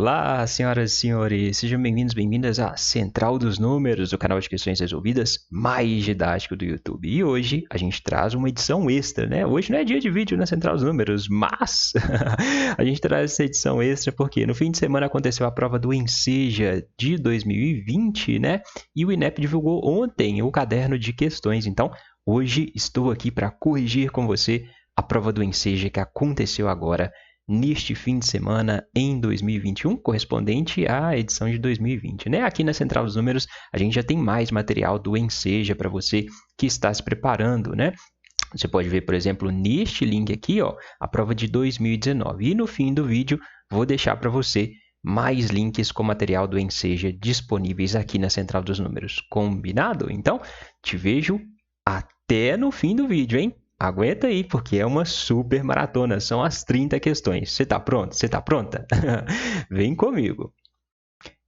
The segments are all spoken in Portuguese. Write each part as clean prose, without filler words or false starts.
Olá, senhoras e senhores, sejam bem-vindos, bem-vindas à Central dos Números, o canal de questões resolvidas mais didático do YouTube. E hoje a gente traz uma edição extra, né? Hoje não é dia de vídeo na Central dos Números, mas a gente traz essa edição extra porque no fim de semana aconteceu a prova do Enseja de 2020, né? E o INEP divulgou ontem o caderno de questões, então hoje estou aqui para corrigir com você a prova do Enseja que aconteceu agora neste fim de semana em 2021, correspondente à edição de 2020, né? Aqui na Central dos Números, a gente já tem mais material do Enseja para você que está se preparando, né? Você pode ver, por exemplo, neste link aqui, ó, a prova de 2019. E no fim do vídeo, vou deixar para você mais links com material do Enseja disponíveis aqui na Central dos Números. Combinado? Então, te vejo até no fim do vídeo, hein? Aguenta aí, porque é uma super maratona. São as 30 questões. Você está pronto? Você está pronta? Vem comigo.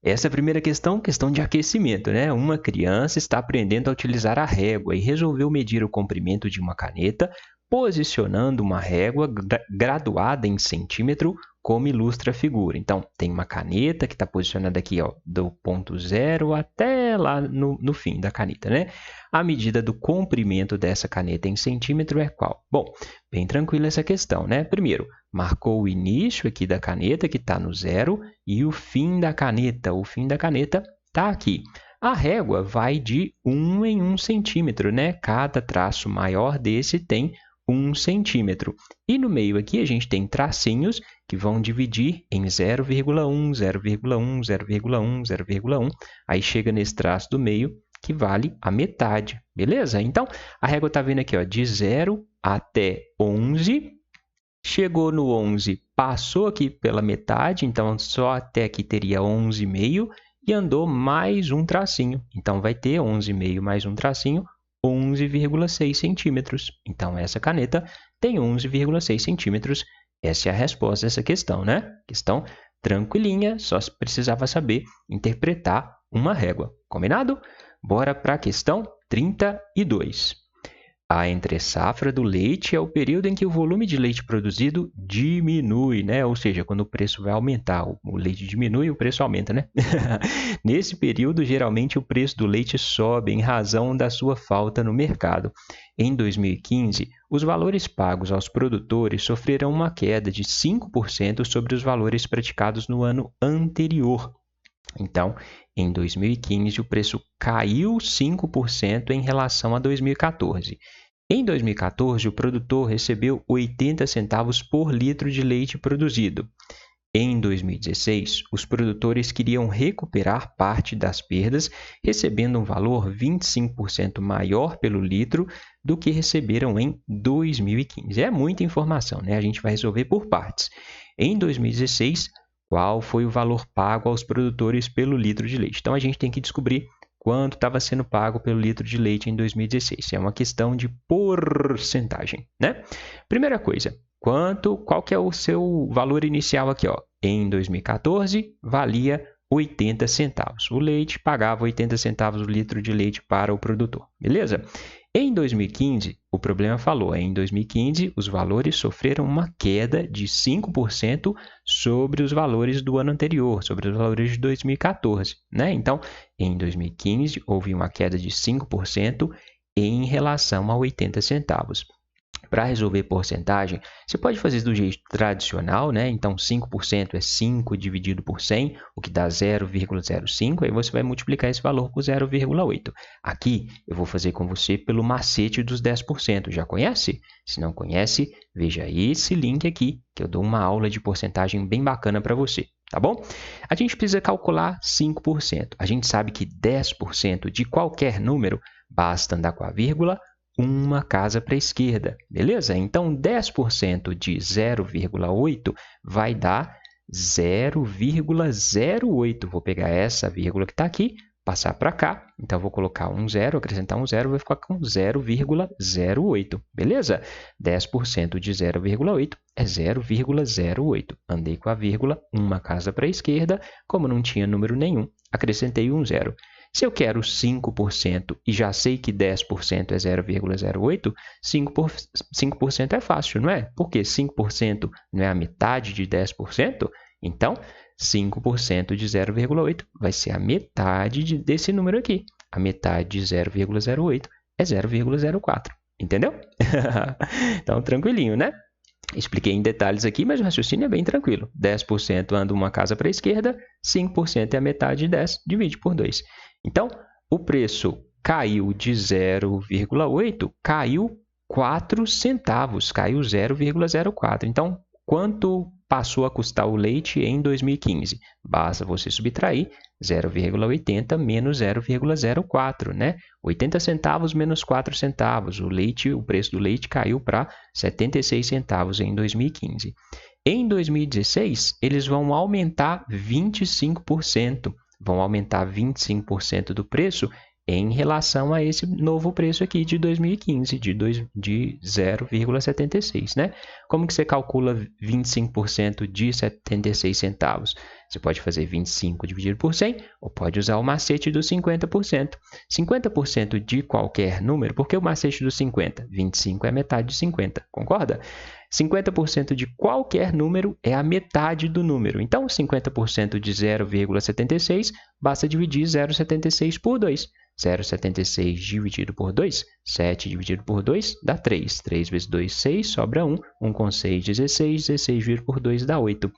Essa primeira questão de aquecimento, né? Uma criança está aprendendo a utilizar a régua e resolveu medir o comprimento de uma caneta posicionando uma régua graduada em centímetro, como ilustra a figura. Então, tem uma caneta que está posicionada aqui, ó, do ponto zero até lá no fim da caneta, né? A medida do comprimento dessa caneta em centímetro é qual? Bom, bem tranquila essa questão, né? Primeiro, marcou o início aqui da caneta, que está no zero, e o fim da caneta. O fim da caneta está aqui. A régua vai de 1 em 1 centímetro, né? Cada traço maior desse tem 1 centímetro. E no meio aqui a gente tem tracinhos que vão dividir em 0,1, 0,1, 0,1, 0,1. Aí chega nesse traço do meio, que vale a metade, beleza? Então, a régua está vindo aqui, ó, de 0 até 11. Chegou no 11, passou aqui pela metade, então só até aqui teria 11,5 e andou mais um tracinho. Então, vai ter 11,5 mais um tracinho, 11,6 centímetros. Então, essa caneta tem 11,6 centímetros. Essa é a resposta dessa questão, né? Questão tranquilinha, só precisava saber interpretar uma régua. Combinado? Bora para a questão 32. A entre-safra do leite é o período em que o volume de leite produzido diminui, né? Ou seja, quando o preço vai aumentar, o leite diminui, o preço aumenta, né? Nesse período, geralmente o preço do leite sobe em razão da sua falta no mercado. Em 2015, os valores pagos aos produtores sofreram uma queda de 5% sobre os valores praticados no ano anterior. Então, em 2015, o preço caiu 5% em relação a 2014. Em 2014, o produtor recebeu 80 centavos por litro de leite produzido. Em 2016, os produtores queriam recuperar parte das perdas, recebendo um valor 25% maior pelo litro do que receberam em 2015. É muita informação, né? A gente vai resolver por partes. Em 2016, qual foi o valor pago aos produtores pelo litro de leite? Então, a gente tem que descobrir quanto estava sendo pago pelo litro de leite em 2016. É uma questão de porcentagem, né? Primeira coisa, qual que é o seu valor inicial aqui, ó? Em 2014, valia 80 centavos. O leite pagava 80 centavos o litro de leite para o produtor, beleza? Em 2015, o problema falou, em 2015, os valores sofreram uma queda de 5% sobre os valores do ano anterior, sobre os valores de 2014, né? Então, em 2015, houve uma queda de 5% em relação a 80 centavos. Para resolver porcentagem, você pode fazer do jeito tradicional, né? Então, 5% é 5 dividido por 100, o que dá 0,05. Aí você vai multiplicar esse valor por 0,8. Aqui, eu vou fazer com você pelo macete dos 10%. Já conhece? Se não conhece, veja esse link aqui, que eu dou uma aula de porcentagem bem bacana para você. Tá bom? A gente precisa calcular 5%. A gente sabe que 10% de qualquer número, basta andar com a vírgula, uma casa para a esquerda, beleza? Então, 10% de 0,8 vai dar 0,08. Vou pegar essa vírgula que está aqui, passar para cá. Então, vou colocar um zero, acrescentar um zero, vai ficar com 0,08, beleza? 10% de 0,8 é 0,08. Andei com a vírgula, uma casa para a esquerda. Como não tinha número nenhum, acrescentei um zero. Se eu quero 5% e já sei que 10% é 0,08, 5% é fácil, não é? Porque 5% não é a metade de 10%? Então, 5% de 0,8 vai ser a metade desse número aqui. A metade de 0,08 é 0,04. Entendeu? Então, tranquilinho, né? Expliquei em detalhes aqui, mas o raciocínio é bem tranquilo. 10% anda uma casa para a esquerda, 5% é a metade de 10, divide por 2. Então, o preço caiu de 0,8, caiu 4 centavos, caiu 0,04. Então, quanto passou a custar o leite em 2015? Basta você subtrair 0,80 menos 0,04, né? 80 centavos menos 4 centavos. O preço do leite caiu para 76 centavos em 2015. Em 2016, eles vão aumentar 25%. Vão aumentar 25% do preço em relação a esse novo preço aqui de 2015, de 0,76, né? Como que você calcula 25% de 76 centavos? Você pode fazer 25 dividido por 100 ou pode usar o macete do 50%. 50% de qualquer número, por que o macete do 50? 25 é a metade de 50, concorda? 50% de qualquer número é a metade do número. Então, 50% de 0,76, basta dividir 0,76 por 2. 0,76 dividido por 2, 7 dividido por 2 dá 3. 3 vezes 2, 6, sobra 1. 1 com 6, 16. 16 dividido por 2 dá 8.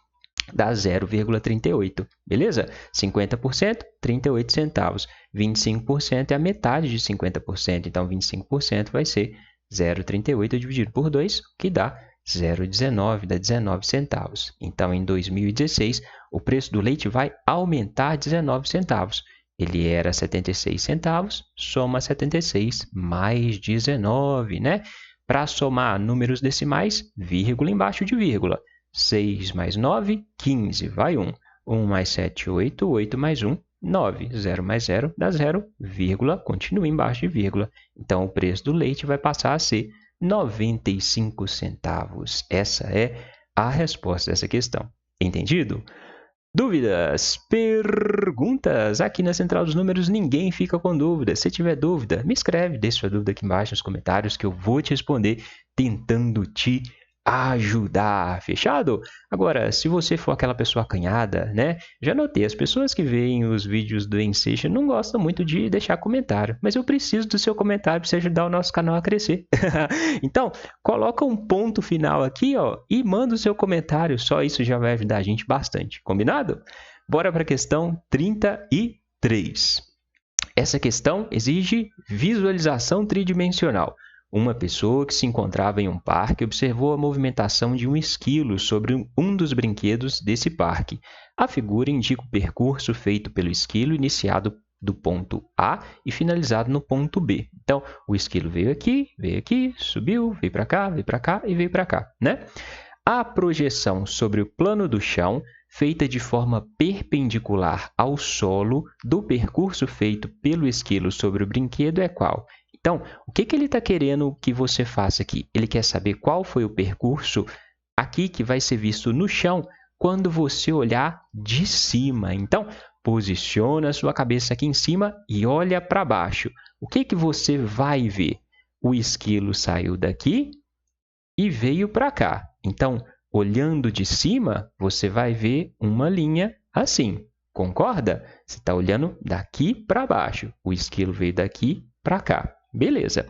Dá 0,38, beleza? 50%, 38 centavos. 25% é a metade de 50%, então 25% vai ser 0,38 dividido por 2, que dá 0,19, dá 19 centavos. Então, em 2016, o preço do leite vai aumentar 19 centavos. Ele era 76 centavos, soma 76 mais 19, né? Para somar números decimais, vírgula embaixo de vírgula. 6 mais 9, 15, vai 1. 1 mais 7, 8, 8 mais 1, 9. 0 mais 0 dá 0, vírgula, continua embaixo de vírgula. Então, o preço do leite vai passar a ser 95 centavos. Essa é a resposta dessa questão. Entendido? Dúvidas? Perguntas? Aqui na Central dos Números ninguém fica com dúvida. Se tiver dúvida, me escreve, deixe sua dúvida aqui embaixo nos comentários que eu vou te responder tentando te ajudar. Fechado? Agora, se você for aquela pessoa acanhada, né? Já notei, as pessoas que veem os vídeos do Ensation não gostam muito de deixar comentário, mas eu preciso do seu comentário para você ajudar o nosso canal a crescer. Então, coloca um ponto final aqui, ó, e manda o seu comentário, só isso já vai ajudar a gente bastante. Combinado? Bora para a questão 33. Essa questão exige visualização tridimensional. Uma pessoa que se encontrava em um parque observou a movimentação de um esquilo sobre um dos brinquedos desse parque. A figura indica o percurso feito pelo esquilo iniciado do ponto A e finalizado no ponto B. Então, o esquilo veio aqui, subiu, veio para cá e veio para cá, né? A projeção sobre o plano do chão, feita de forma perpendicular ao solo do percurso feito pelo esquilo sobre o brinquedo é qual? Então, o que ele está querendo que você faça aqui? Ele quer saber qual foi o percurso aqui que vai ser visto no chão quando você olhar de cima. Então, posiciona a sua cabeça aqui em cima e olha para baixo. O que você vai ver? O esquilo saiu daqui e veio para cá. Então, olhando de cima, você vai ver uma linha assim. Concorda? Você está olhando daqui para baixo. O esquilo veio daqui para cá. Beleza.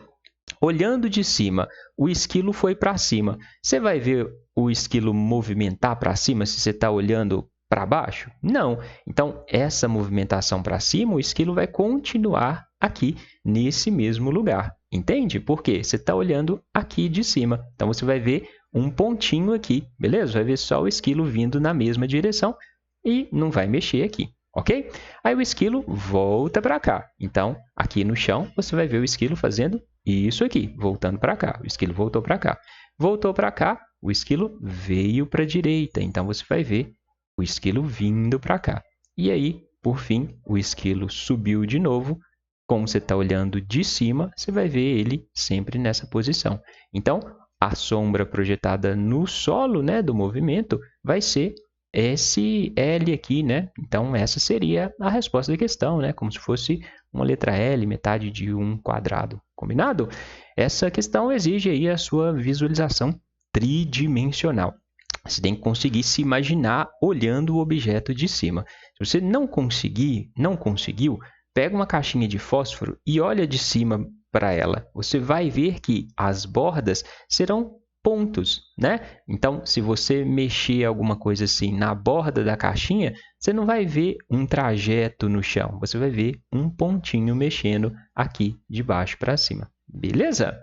Olhando de cima, o esquilo foi para cima. Você vai ver o esquilo movimentar para cima se você está olhando para baixo? Não. Então, essa movimentação para cima, o esquilo vai continuar aqui nesse mesmo lugar. Entende? Por quê? Você está olhando aqui de cima. Então, você vai ver um pontinho aqui, beleza? Vai ver só o esquilo vindo na mesma direção e não vai mexer aqui. Ok? Aí o esquilo volta para cá. Então, aqui no chão, você vai ver o esquilo fazendo isso aqui, voltando para cá. O esquilo voltou para cá. Voltou para cá, o esquilo veio para a direita. Então, você vai ver o esquilo vindo para cá. E aí, por fim, o esquilo subiu de novo. Como você está olhando de cima, você vai ver ele sempre nessa posição. Então, a sombra projetada no solo, né, do movimento vai ser esse L aqui, né? Então, essa seria a resposta da questão, né? Como se fosse uma letra L, metade de um quadrado. Combinado? Essa questão exige aí a sua visualização tridimensional. Você tem que conseguir se imaginar olhando o objeto de cima. Se você não conseguiu, pega uma caixinha de fósforo e olha de cima para ela. Você vai ver que as bordas serão pontos, né? Então, se você mexer alguma coisa assim na borda da caixinha, você não vai ver um trajeto no chão. Você vai ver um pontinho mexendo aqui de baixo para cima. Beleza?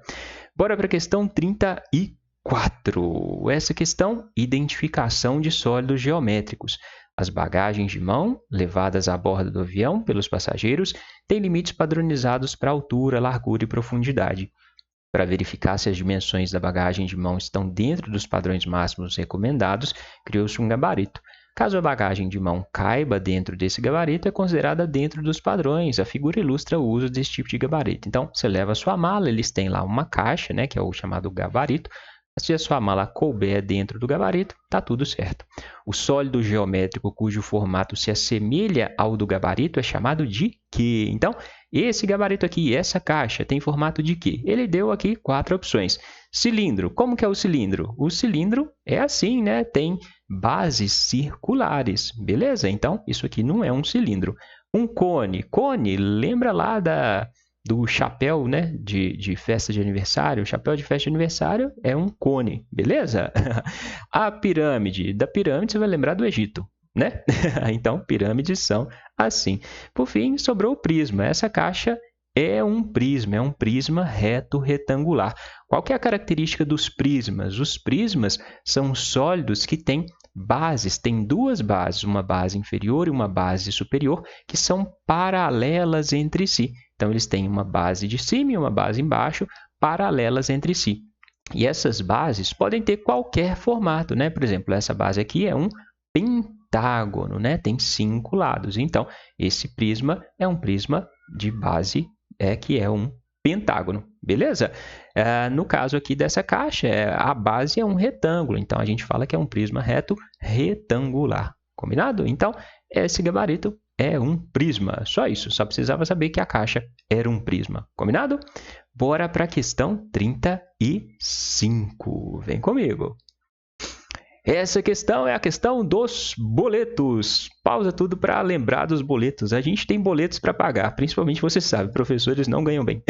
Bora para a questão 34. Essa questão, identificação de sólidos geométricos. As bagagens de mão, levadas a bordo do avião pelos passageiros, têm limites padronizados para altura, largura e profundidade. Para verificar se as dimensões da bagagem de mão estão dentro dos padrões máximos recomendados, criou-se um gabarito. Caso a bagagem de mão caiba dentro desse gabarito, é considerada dentro dos padrões. A figura ilustra o uso desse tipo de gabarito. Então, você leva a sua mala, eles têm lá uma caixa, né, que é o chamado gabarito. Se a sua mala couber dentro do gabarito, está tudo certo. O sólido geométrico cujo formato se assemelha ao do gabarito é chamado de quê? Então, esse gabarito aqui, essa caixa, tem formato de quê? Ele deu aqui 4 opções. Cilindro. Como que é o cilindro? O cilindro é assim, né? Tem bases circulares, beleza? Então, isso aqui não é um cilindro. Um cone. Cone, lembra lá do chapéu, né, de festa de aniversário? O chapéu de festa de aniversário é um cone, beleza? A pirâmide. Da pirâmide você vai lembrar do Egito, né? Então, pirâmides são assim. Por fim, sobrou o prisma. Essa caixa é um prisma reto retangular. Qual que é a característica dos prismas? Os prismas são sólidos que têm bases, tem 2 bases, uma base inferior e uma base superior, que são paralelas entre si. Então, eles têm uma base de cima e uma base embaixo, paralelas entre si. E essas bases podem ter qualquer formato, né? Por exemplo, essa base aqui é um pentágono, né? Tem 5 lados. Então, esse prisma é um prisma de base que é um pentágono, beleza? No caso aqui dessa caixa, a base é um retângulo, então a gente fala que é um prisma reto retangular, combinado? Então, esse gabarito é um prisma, só isso, só precisava saber que a caixa era um prisma, combinado? Bora para a questão 35, vem comigo. Essa questão é a questão dos boletos. Pausa tudo para lembrar dos boletos. A gente tem boletos para pagar, principalmente você sabe, professores não ganham bem.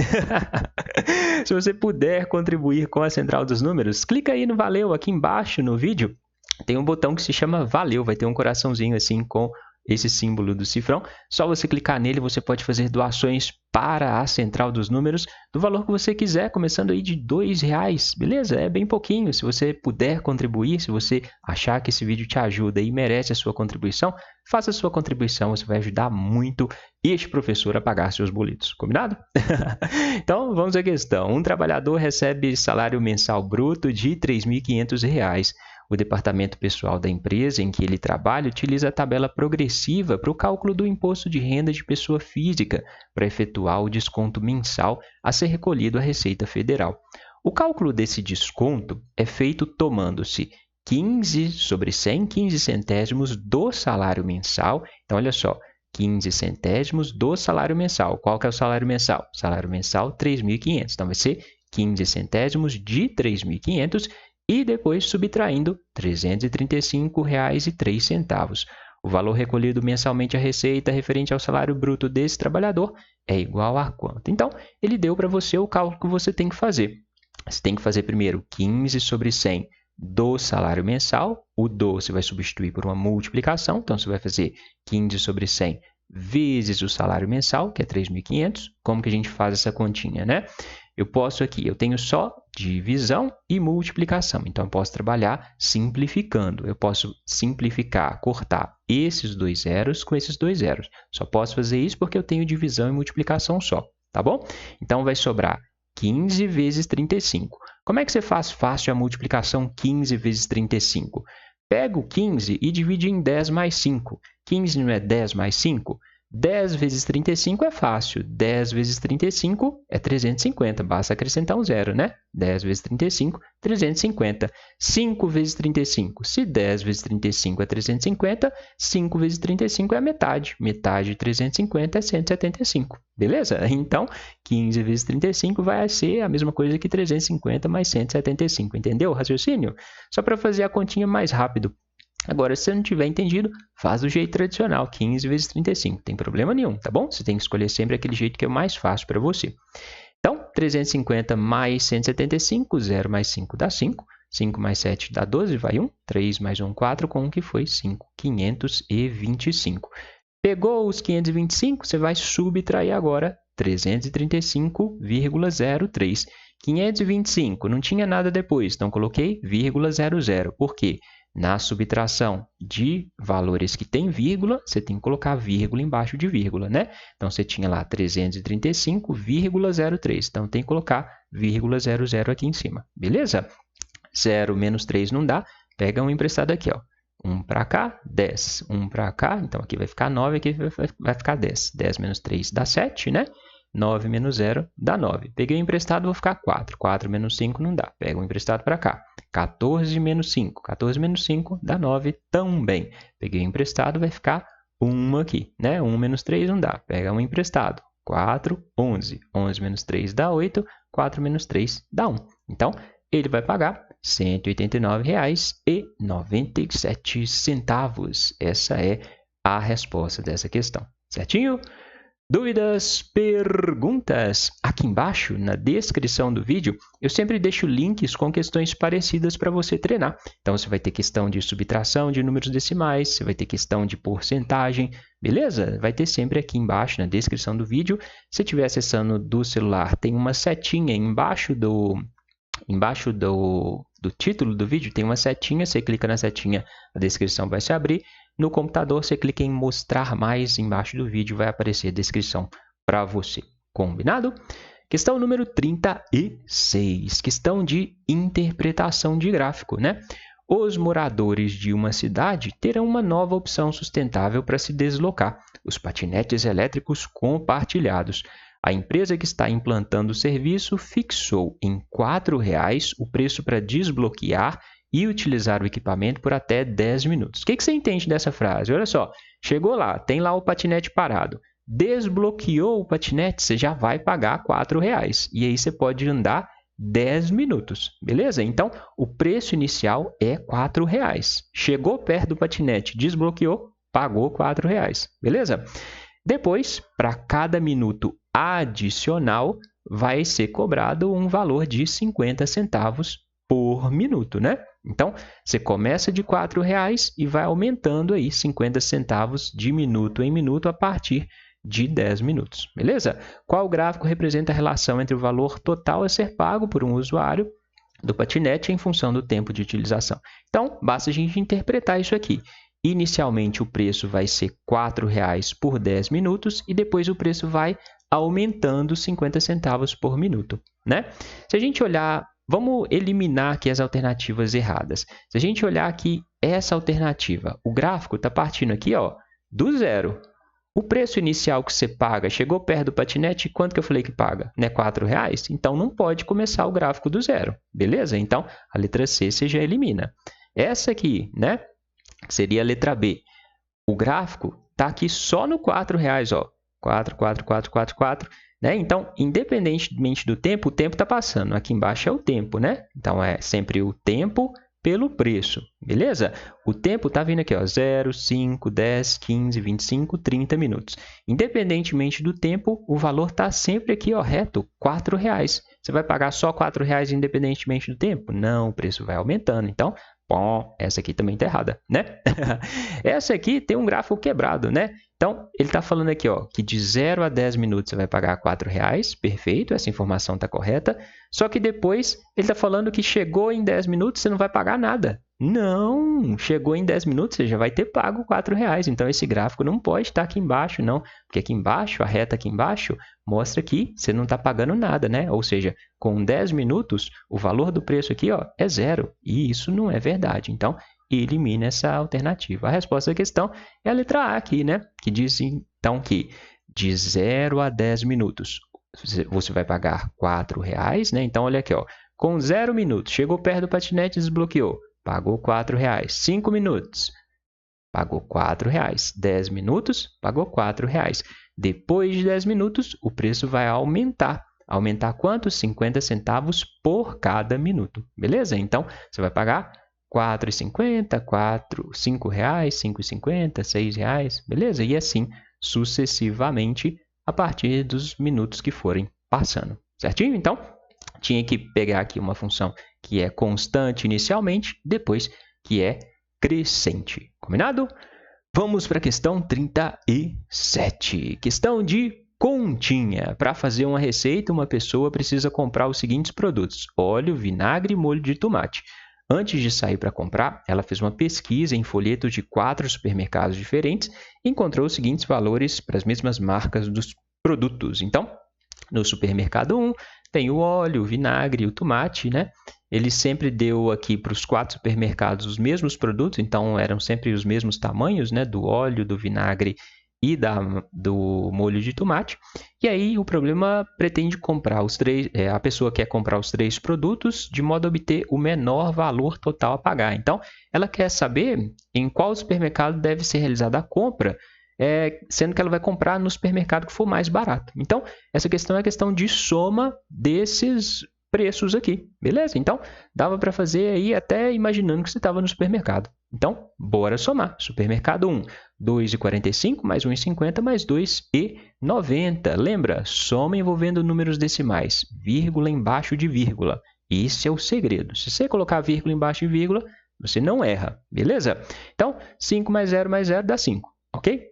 Se você puder contribuir com a Central dos Números, clica aí no Valeu aqui embaixo no vídeo. Tem um botão que se chama Valeu, vai ter um coraçãozinho assim com esse símbolo do cifrão. Só você clicar nele, você pode fazer doações para a Central dos Números do valor que você quiser, começando aí de R$2, beleza? É bem pouquinho. Se você puder contribuir, se você achar que esse vídeo te ajuda e merece a sua contribuição, faça a sua contribuição, você vai ajudar muito este professor a pagar seus boletos, combinado? Então, vamos à questão. Um trabalhador recebe salário mensal bruto de R$3.500. O departamento pessoal da empresa em que ele trabalha utiliza a tabela progressiva para o cálculo do imposto de renda de pessoa física para efetuar o desconto mensal a ser recolhido à Receita Federal. O cálculo desse desconto é feito tomando-se 15 sobre 100, 15 centésimos do salário mensal. Então, olha só, 15 centésimos do salário mensal. Qual que é o salário mensal? Salário mensal, 3.500. Então, vai ser 15 centésimos de 3.500 e depois subtraindo R$ 335,03. O valor recolhido mensalmente à Receita referente ao salário bruto desse trabalhador é igual a quanto? Então, ele deu para você o cálculo que você tem que fazer. Você tem que fazer primeiro 15 sobre 100 do salário mensal. O do você vai substituir por uma multiplicação. Então, você vai fazer 15 sobre 100 vezes o salário mensal, que é 3.500. Como que a gente faz essa continha, né? Eu tenho só divisão e multiplicação. Então, eu posso trabalhar simplificando. Eu posso simplificar, cortar esses 2 zeros com esses 2 zeros. Só posso fazer isso porque eu tenho divisão e multiplicação só, tá bom? Então, vai sobrar 15 vezes 35. Como é que você faz fácil a multiplicação 15 vezes 35? Pega o 15 e divide em 10 mais 5. 15 não é 10 mais 5? 10 vezes 35 é fácil. 10 vezes 35 é 350. Basta acrescentar um zero, né? 10 vezes 35, 350. 5 vezes 35. Se 10 vezes 35 é 350, 5 vezes 35 é a metade. Metade de 350 é 175. Beleza? Então, 15 vezes 35 vai ser a mesma coisa que 350 mais 175. Entendeu o raciocínio? Só para fazer a continha mais rápido. Agora, se você não tiver entendido, faz do jeito tradicional, 15 vezes 35. Não tem problema nenhum, tá bom? Você tem que escolher sempre aquele jeito que é mais fácil para você. Então, 350 mais 175, 0 mais 5 dá 5. 5 mais 7 dá 12, vai 1. 3 mais 1, 4, com 1 que foi 5. 525. Pegou os 525, você vai subtrair agora 335,03. 525, não tinha nada depois, então coloquei vírgula 00. Por quê? Na subtração de valores que tem vírgula, você tem que colocar vírgula embaixo de vírgula, né? Então, você tinha lá 335,03. Então, tem que colocar vírgula 00 aqui em cima. Beleza? 0 menos 3 não dá. Pega um emprestado aqui, ó. 1 para cá, 10. 1 para cá, então aqui vai ficar 9, aqui vai ficar 10. 10 menos 3 dá 7, né? 9 menos 0 dá 9. Peguei o emprestado, vou ficar 4. 4 menos 5 não dá. Pega o emprestado para cá. 14 menos 5. 14 menos 5 dá 9 também. Peguei o emprestado, vai ficar 1 aqui, né? 1 menos 3 não dá. Pega um emprestado. 4, 11. 11 menos 3 dá 8. 4 menos 3 dá 1. Então, ele vai pagar R$ 189,97. Essa é a resposta dessa questão. Certinho? Dúvidas, perguntas? Aqui embaixo, na descrição do vídeo, eu sempre deixo links com questões parecidas para você treinar. Então, você vai ter questão de subtração de números decimais, você vai ter questão de porcentagem, beleza? Vai ter sempre aqui embaixo, na descrição do vídeo. Se estiver acessando do celular, tem uma setinha embaixo do título do vídeo, tem uma setinha, você clica na setinha, a descrição vai se abrir. No computador, você clica em mostrar mais, embaixo do vídeo vai aparecer a descrição para você. Combinado? Questão número 36, questão de interpretação de gráfico, né? Os moradores de uma cidade terão uma nova opção sustentável para se deslocar, os patinetes elétricos compartilhados. A empresa que está implantando o serviço fixou em R$ 4,00 o preço para desbloquear e utilizar o equipamento por até 10 minutos. O que você entende dessa frase? Olha só, chegou lá, tem lá o patinete parado. Desbloqueou o patinete, você já vai pagar R$ 4,00. E aí você pode andar 10 minutos, beleza? Então, o preço inicial é R$ 4,00. Chegou perto do patinete, desbloqueou, pagou R$ 4,00, beleza? Depois, para cada minuto adicional, vai ser cobrado um valor de 50 centavos por minuto, né? Então, você começa de R$ 4,00 e vai aumentando aí 50 centavos de minuto em minuto a partir de 10 minutos, beleza? Qual gráfico representa a relação entre o valor total a ser pago por um usuário do patinete em função do tempo de utilização? Então, basta a gente interpretar isso aqui. Inicialmente, o preço vai ser R$ 4,00 por 10 minutos e depois o preço vai aumentando 50 centavos por minuto, né? Se a gente olhar, vamos eliminar aqui as alternativas erradas. Se a gente olhar aqui essa alternativa, o gráfico está partindo aqui, ó, do zero. O preço inicial que você paga chegou perto do patinete, quanto que eu falei que paga? Né? R$ 4,00? Então, não pode começar o gráfico do zero, beleza? Então, a letra C você já elimina. Essa aqui, né? Seria a letra B. O gráfico está aqui só no R$ 4,00, ó. 4, 4, 4, 4, 4. Né? Então, independentemente do tempo, o tempo está passando. Aqui embaixo é o tempo, né? Então, é sempre o tempo pelo preço, beleza? O tempo está vindo aqui, ó, 0, 5, 10, 15, 25, 30 minutos. Independentemente do tempo, o valor está sempre aqui, ó, reto, R$ 4,00. Você vai pagar só R$ 4,00 independentemente do tempo? Não, o preço vai aumentando. Então, bom, essa aqui também está errada, né? Essa aqui tem um gráfico quebrado, né? Então, ele está falando aqui, ó, que de 0 a 10 minutos você vai pagar R$ 4,00, perfeito, essa informação está correta. Só que depois ele está falando que chegou em 10 minutos você não vai pagar nada. Não, chegou em 10 minutos você já vai ter pago R$ 4,00. Então, esse gráfico não pode estar aqui embaixo, não. Porque aqui embaixo, a reta aqui embaixo, mostra que você não está pagando nada, né? Ou seja, com 10 minutos, o valor do preço aqui, ó, é 0. E isso não é verdade. Então, e elimina essa alternativa. A resposta da questão é a letra A aqui, né? Que diz então que de 0 a 10 minutos você vai pagar R$4, né? Então, olha aqui, ó. Com 0 minutos, chegou perto do patinete e desbloqueou, pagou R$4. 5 minutos, pagou R$4. 10 minutos, pagou R$4. Depois de 10 minutos, o preço vai aumentar. Aumentar quanto? 50 centavos por cada minuto. Beleza? Então, você vai pagar R$4,50, R$5, R$5,50, R$6. Beleza? E assim sucessivamente a partir dos minutos que forem passando. Certinho? Então, tinha que pegar aqui uma função que é constante inicialmente, depois que é crescente. Combinado? Vamos para a questão 37. Questão de continha. Para fazer uma receita, uma pessoa precisa comprar os seguintes produtos: óleo, vinagre e molho de tomate. Antes de sair para comprar, ela fez uma pesquisa em folhetos de 4 supermercados diferentes e encontrou os seguintes valores para as mesmas marcas dos produtos. Então, no supermercado 1, tem o óleo, o vinagre e o tomate, né? Ele sempre deu aqui para os 4 supermercados os mesmos produtos, então eram sempre os mesmos tamanhos, né? Do óleo, do vinagre e do molho de tomate. E aí o problema pretende comprar os 3, a pessoa quer comprar os 3 produtos de modo a obter o menor valor total a pagar. Então, ela quer saber em qual supermercado deve ser realizada a compra, sendo que ela vai comprar no supermercado que for mais barato. Então, essa questão é a questão de soma desses preços aqui, beleza? Então, dava para fazer aí até imaginando que você estava no supermercado. Então, bora somar. Supermercado 1, 2,45 mais 1,50 mais 2,90. Lembra? Soma envolvendo números decimais, vírgula embaixo de vírgula. Esse é o segredo. Se você colocar vírgula embaixo de vírgula, você não erra, beleza? Então, 5 mais 0 dá 5, ok?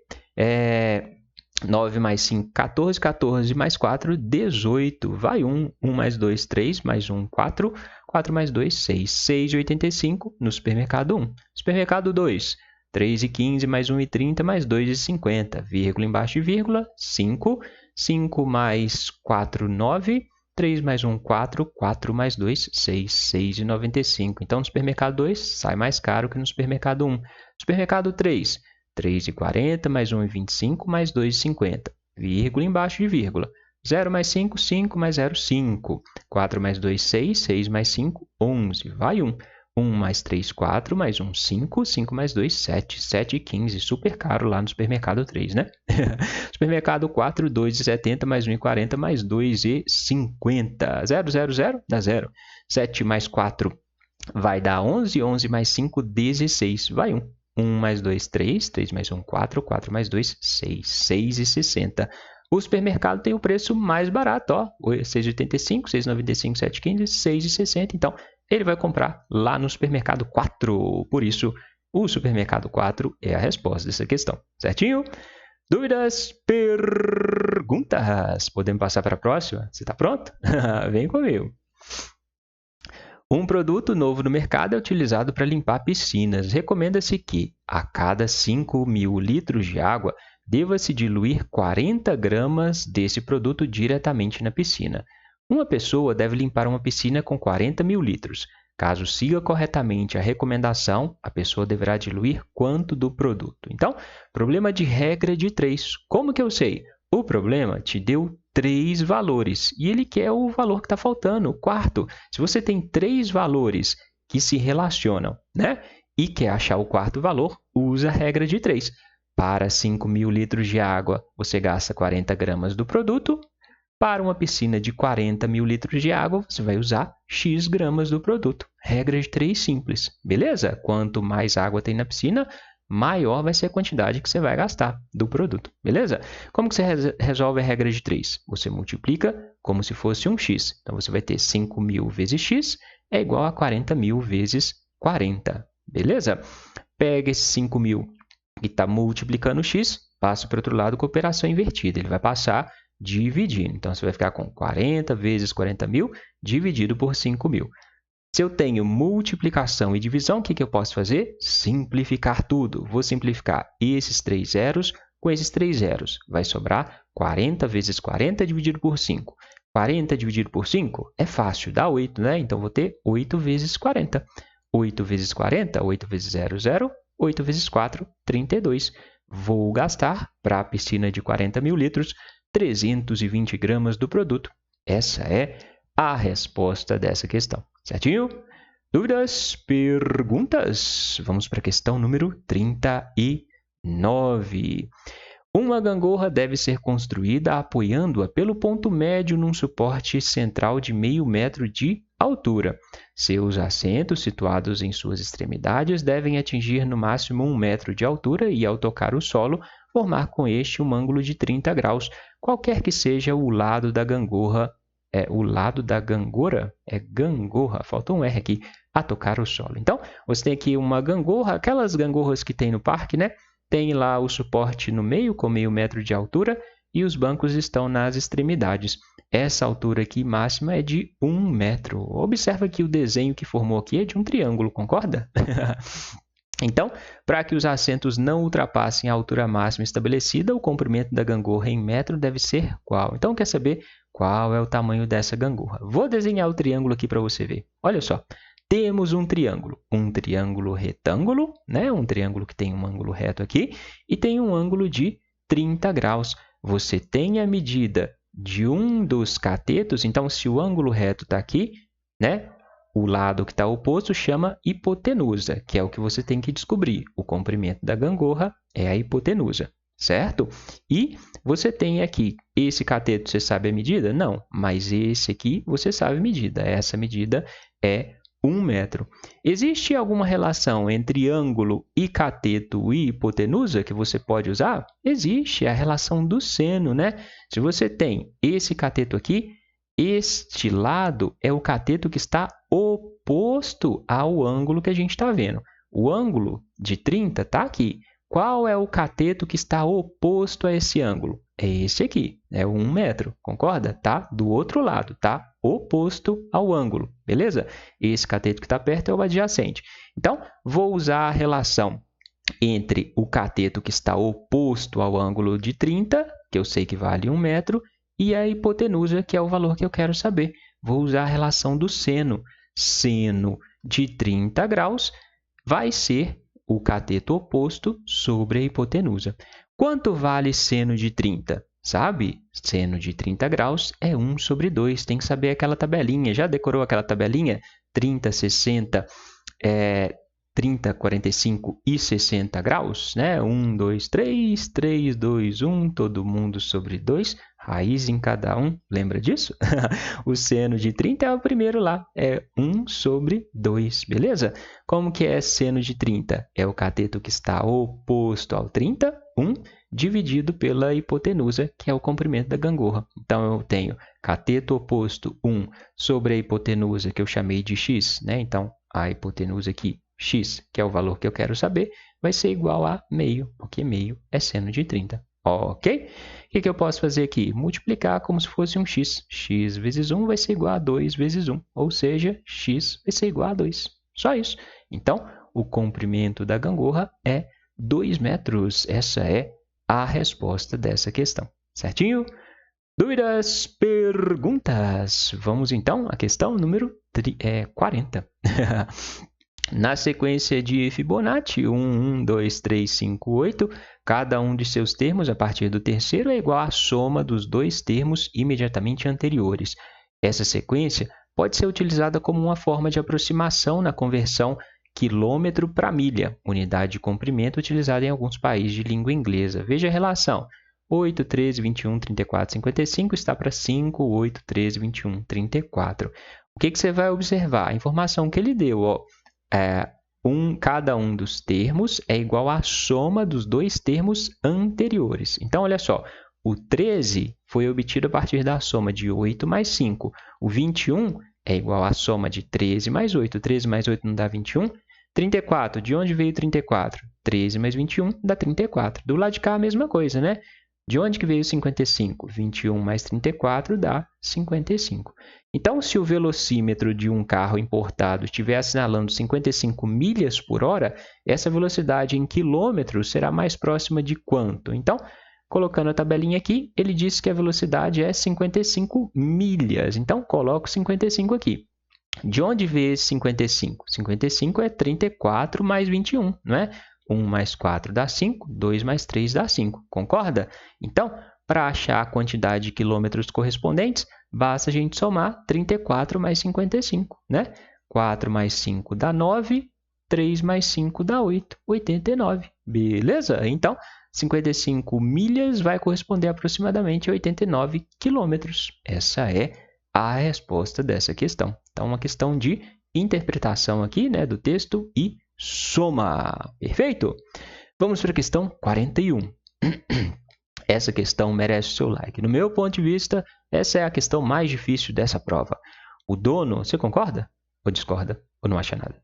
9 mais 5, 14, 14 mais 4, 18. Vai 1, 1 mais 2, 3, mais 1, 4, 4 mais 2, 6. 6,85 no supermercado 1. Supermercado 2, 3,15 mais 1,30 mais 2,50. Vírgula embaixo de vírgula, 5. 5 mais 4, 9. 3 mais 1, 4. 4 mais 2, 6. 6,95. Então, no supermercado 2, sai mais caro que no supermercado 1. Supermercado 3, 3,40 mais 1,25 mais 2,50. Vírgula embaixo de vírgula. 0 mais 5, 5 mais 0, 5. 4 mais 2, 6. 6 mais 5, 11. Vai 1. 1 mais 3, 4. Mais 1, 5. 5 mais 2, 7. 7,15. Super caro lá no supermercado 3, né? Supermercado 4, 2,70 mais 1,40 mais 2,50. 0, 0, 0 dá 0. 7 mais 4 vai dar 11. 11 mais 5, 16. Vai 1. 1 mais 2, 3. 3 mais 1, 4. 4 mais 2, 6. 6,60. O supermercado tem o preço mais barato, ó. 6,85, 6,95, 7,15, 6,60. Então, ele vai comprar lá no supermercado 4. Por isso, o supermercado 4 é a resposta dessa questão. Certinho? Dúvidas? Perguntas? Podemos passar para a próxima? Você está pronto? Vem comigo. Um produto novo no mercado é utilizado para limpar piscinas. Recomenda-se que, a cada 5.000 litros de água, deva-se diluir 40 gramas desse produto diretamente na piscina. Uma pessoa deve limpar uma piscina com 40.000 litros. Caso siga corretamente a recomendação, a pessoa deverá diluir quanto do produto? Então, problema de regra de 3. Como que eu sei? O problema te deu 3 valores e ele quer o valor que está faltando, o quarto. Se você tem 3 valores que se relacionam, né, e quer achar o quarto valor, usa a regra de 3. Para 5.000 litros de água, você gasta 40 gramas do produto. Para uma piscina de 40.000 litros de água, você vai usar X gramas do produto. Regra de 3 simples, beleza? Quanto mais água tem na piscina, maior vai ser a quantidade que você vai gastar do produto, beleza? Como que você resolve a regra de 3? Você multiplica como se fosse um X. Então, você vai ter 5.000 vezes X é igual a 40.000 vezes 40, beleza? Pega esse 5.000 que está multiplicando X, passa para o outro lado com a operação invertida. Ele vai passar dividindo. Então, você vai ficar com 40 vezes 40.000 dividido por 5.000. Se eu tenho multiplicação e divisão, o que eu posso fazer? Simplificar tudo. Vou simplificar esses 3 zeros com esses 3 zeros. Vai sobrar 40 vezes 40 dividido por 5. 40 dividido por 5 é fácil, dá 8, né? Então, vou ter 8 vezes 40. 8 vezes 40, 8 vezes 0, 0. 8 vezes 4, 32. Vou gastar, para a piscina de 40 mil litros, 320 gramas do produto. Essa é a resposta dessa questão. Certinho? Dúvidas? Perguntas? Vamos para a questão número 39. Uma gangorra deve ser construída apoiando-a pelo ponto médio num suporte central de meio metro de altura. Seus assentos, situados em suas extremidades, devem atingir no máximo 1 metro de altura e, ao tocar o solo, formar com este um ângulo de 30 graus, qualquer que seja o lado da gangorra. O lado da gangorra? É gangorra, faltou um R aqui, a tocar o solo. Então, você tem aqui uma gangorra, aquelas gangorras que tem no parque, né? Tem lá o suporte no meio, com meio metro de altura, e os bancos estão nas extremidades. Essa altura aqui máxima é de 1 metro. Observa que o desenho que formou aqui é de um triângulo, concorda? Então, para que os assentos não ultrapassem a altura máxima estabelecida, o comprimento da gangorra em metro deve ser qual? Então, quer saber qual é o tamanho dessa gangorra? Vou desenhar o triângulo aqui para você ver. Olha só. Temos um triângulo retângulo, né? Um triângulo que tem um ângulo reto aqui, e tem um ângulo de 30 graus. Você tem a medida de um dos catetos, então se o ângulo reto está aqui, né? O lado que está oposto chama hipotenusa, que é o que você tem que descobrir. O comprimento da gangorra é a hipotenusa, certo? E você tem aqui, esse cateto, você sabe a medida? Não, mas esse aqui você sabe a medida. Essa medida é 1 metro. Existe alguma relação entre ângulo e cateto e hipotenusa que você pode usar? Existe, a relação do seno, né? Se você tem esse cateto aqui, este lado é o cateto que está oposto ao ângulo que a gente está vendo. O ângulo de 30 está aqui. Qual é o cateto que está oposto a esse ângulo? É esse aqui, é o 1 metro, concorda? Tá do outro lado, tá oposto ao ângulo, beleza? Esse cateto que está perto é o adjacente. Então, vou usar a relação entre o cateto que está oposto ao ângulo de 30, que eu sei que vale 1 metro, e a hipotenusa, que é o valor que eu quero saber. Vou usar a relação do seno. Seno de 30 graus vai ser o cateto oposto sobre a hipotenusa. Quanto vale seno de 30? Sabe? Seno de 30 graus é 1 sobre 2. Tem que saber aquela tabelinha. Já decorou aquela tabelinha? 30, 60, 30, 45 e 60 graus, né? 1, 2, 3, 3, 2, 1, todo mundo sobre 2, raiz em cada um, lembra disso? O seno de 30 é o primeiro lá, é 1 sobre 2, beleza? Como que é seno de 30? É o cateto que está oposto ao 30, 1, dividido pela hipotenusa, que é o comprimento da gangorra. Então, eu tenho cateto oposto 1 sobre a hipotenusa, que eu chamei de x, né? Então, a hipotenusa aqui, x, que é o valor que eu quero saber, vai ser igual a meio, porque meio é seno de 30. Ok? O que eu posso fazer aqui? Multiplicar como se fosse um x. X vezes 1 vai ser igual a 2 vezes 1, ou seja, x vai ser igual a 2. Só isso. Então, o comprimento da gangorra é 2 metros. Essa é a resposta dessa questão. Certinho? Dúvidas? Perguntas? Vamos então à questão número 40. Na sequência de Fibonacci, 1, 2, 3, 5, 8, cada um de seus termos a partir do terceiro é igual à soma dos dois termos imediatamente anteriores. Essa sequência pode ser utilizada como uma forma de aproximação na conversão quilômetro para milha, unidade de comprimento utilizada em alguns países de língua inglesa. Veja a relação. 8, 13, 21, 34, 55 está para 5, 8, 13, 21, 34. O que você vai observar? A informação que ele deu, ó. Cada um dos termos é igual à soma dos dois termos anteriores. Então, olha só, o 13 foi obtido a partir da soma de 8 mais 5. O 21 é igual à soma de 13 mais 8. 13 mais 8 não dá 21. 34, de onde veio 34? 13 mais 21 dá 34. Do lado de cá a mesma coisa, né? De onde que veio 55? 21 mais 34 dá 55. Então, se o velocímetro de um carro importado estiver assinalando 55 milhas por hora, essa velocidade em quilômetros será mais próxima de quanto? Então, colocando a tabelinha aqui, ele disse que a velocidade é 55 milhas. Então, coloco 55 aqui. De onde veio esse 55? 55 é 34 mais 21, não é? 1 mais 4 dá 5, 2 mais 3 dá 5, concorda? Então, para achar a quantidade de quilômetros correspondentes, basta a gente somar 34 mais 55, né? 4 mais 5 dá 9, 3 mais 5 dá 8, 89. Beleza? Então, 55 milhas vai corresponder aproximadamente a 89 quilômetros. Essa é a resposta dessa questão. Então, uma questão de interpretação aqui, né, do texto e soma. Perfeito? Vamos para a questão 41. Essa questão merece o seu like. No meu ponto de vista, essa é a questão mais difícil dessa prova. O dono, você concorda? Ou discorda? Ou não acha nada?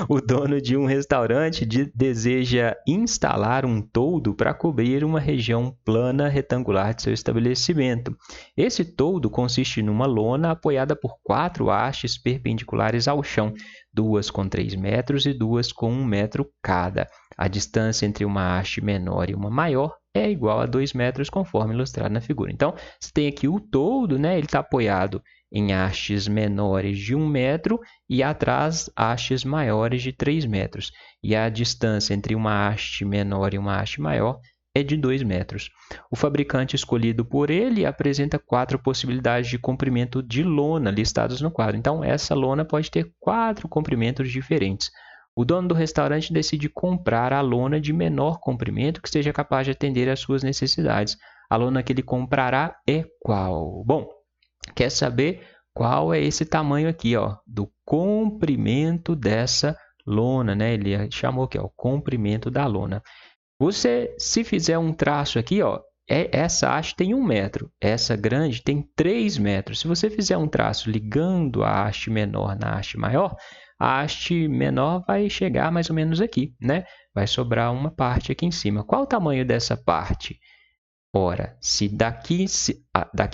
O dono de um restaurante deseja instalar um toldo para cobrir uma região plana retangular de seu estabelecimento. Esse toldo consiste numa lona apoiada por 4 hastes perpendiculares ao chão, 2 com 3 metros e 2 com 1 metro cada. A distância entre uma haste menor e uma maior é igual a 2 metros, conforme ilustrado na figura. Então, você tem aqui o toldo, né? Ele está apoiado em hastes menores de 1 metro e atrás hastes maiores de 3 metros. E a distância entre uma haste menor e uma haste maior é de 2 metros. O fabricante escolhido por ele apresenta 4 possibilidades de comprimento de lona listados no quadro. Então, essa lona pode ter 4 comprimentos diferentes. O dono do restaurante decide comprar a lona de menor comprimento que seja capaz de atender às suas necessidades. A lona que ele comprará é qual? Bom, quer saber qual é esse tamanho aqui, ó, do comprimento dessa lona, né? Ele chamou aqui, ó, o comprimento da lona. Você, se fizer um traço aqui, ó, essa haste tem 1 metro, essa grande tem 3 metros. Se você fizer um traço ligando a haste menor na haste maior, a haste menor vai chegar mais ou menos aqui, né? Vai sobrar uma parte aqui em cima. Qual o tamanho dessa parte? Ora, se daqui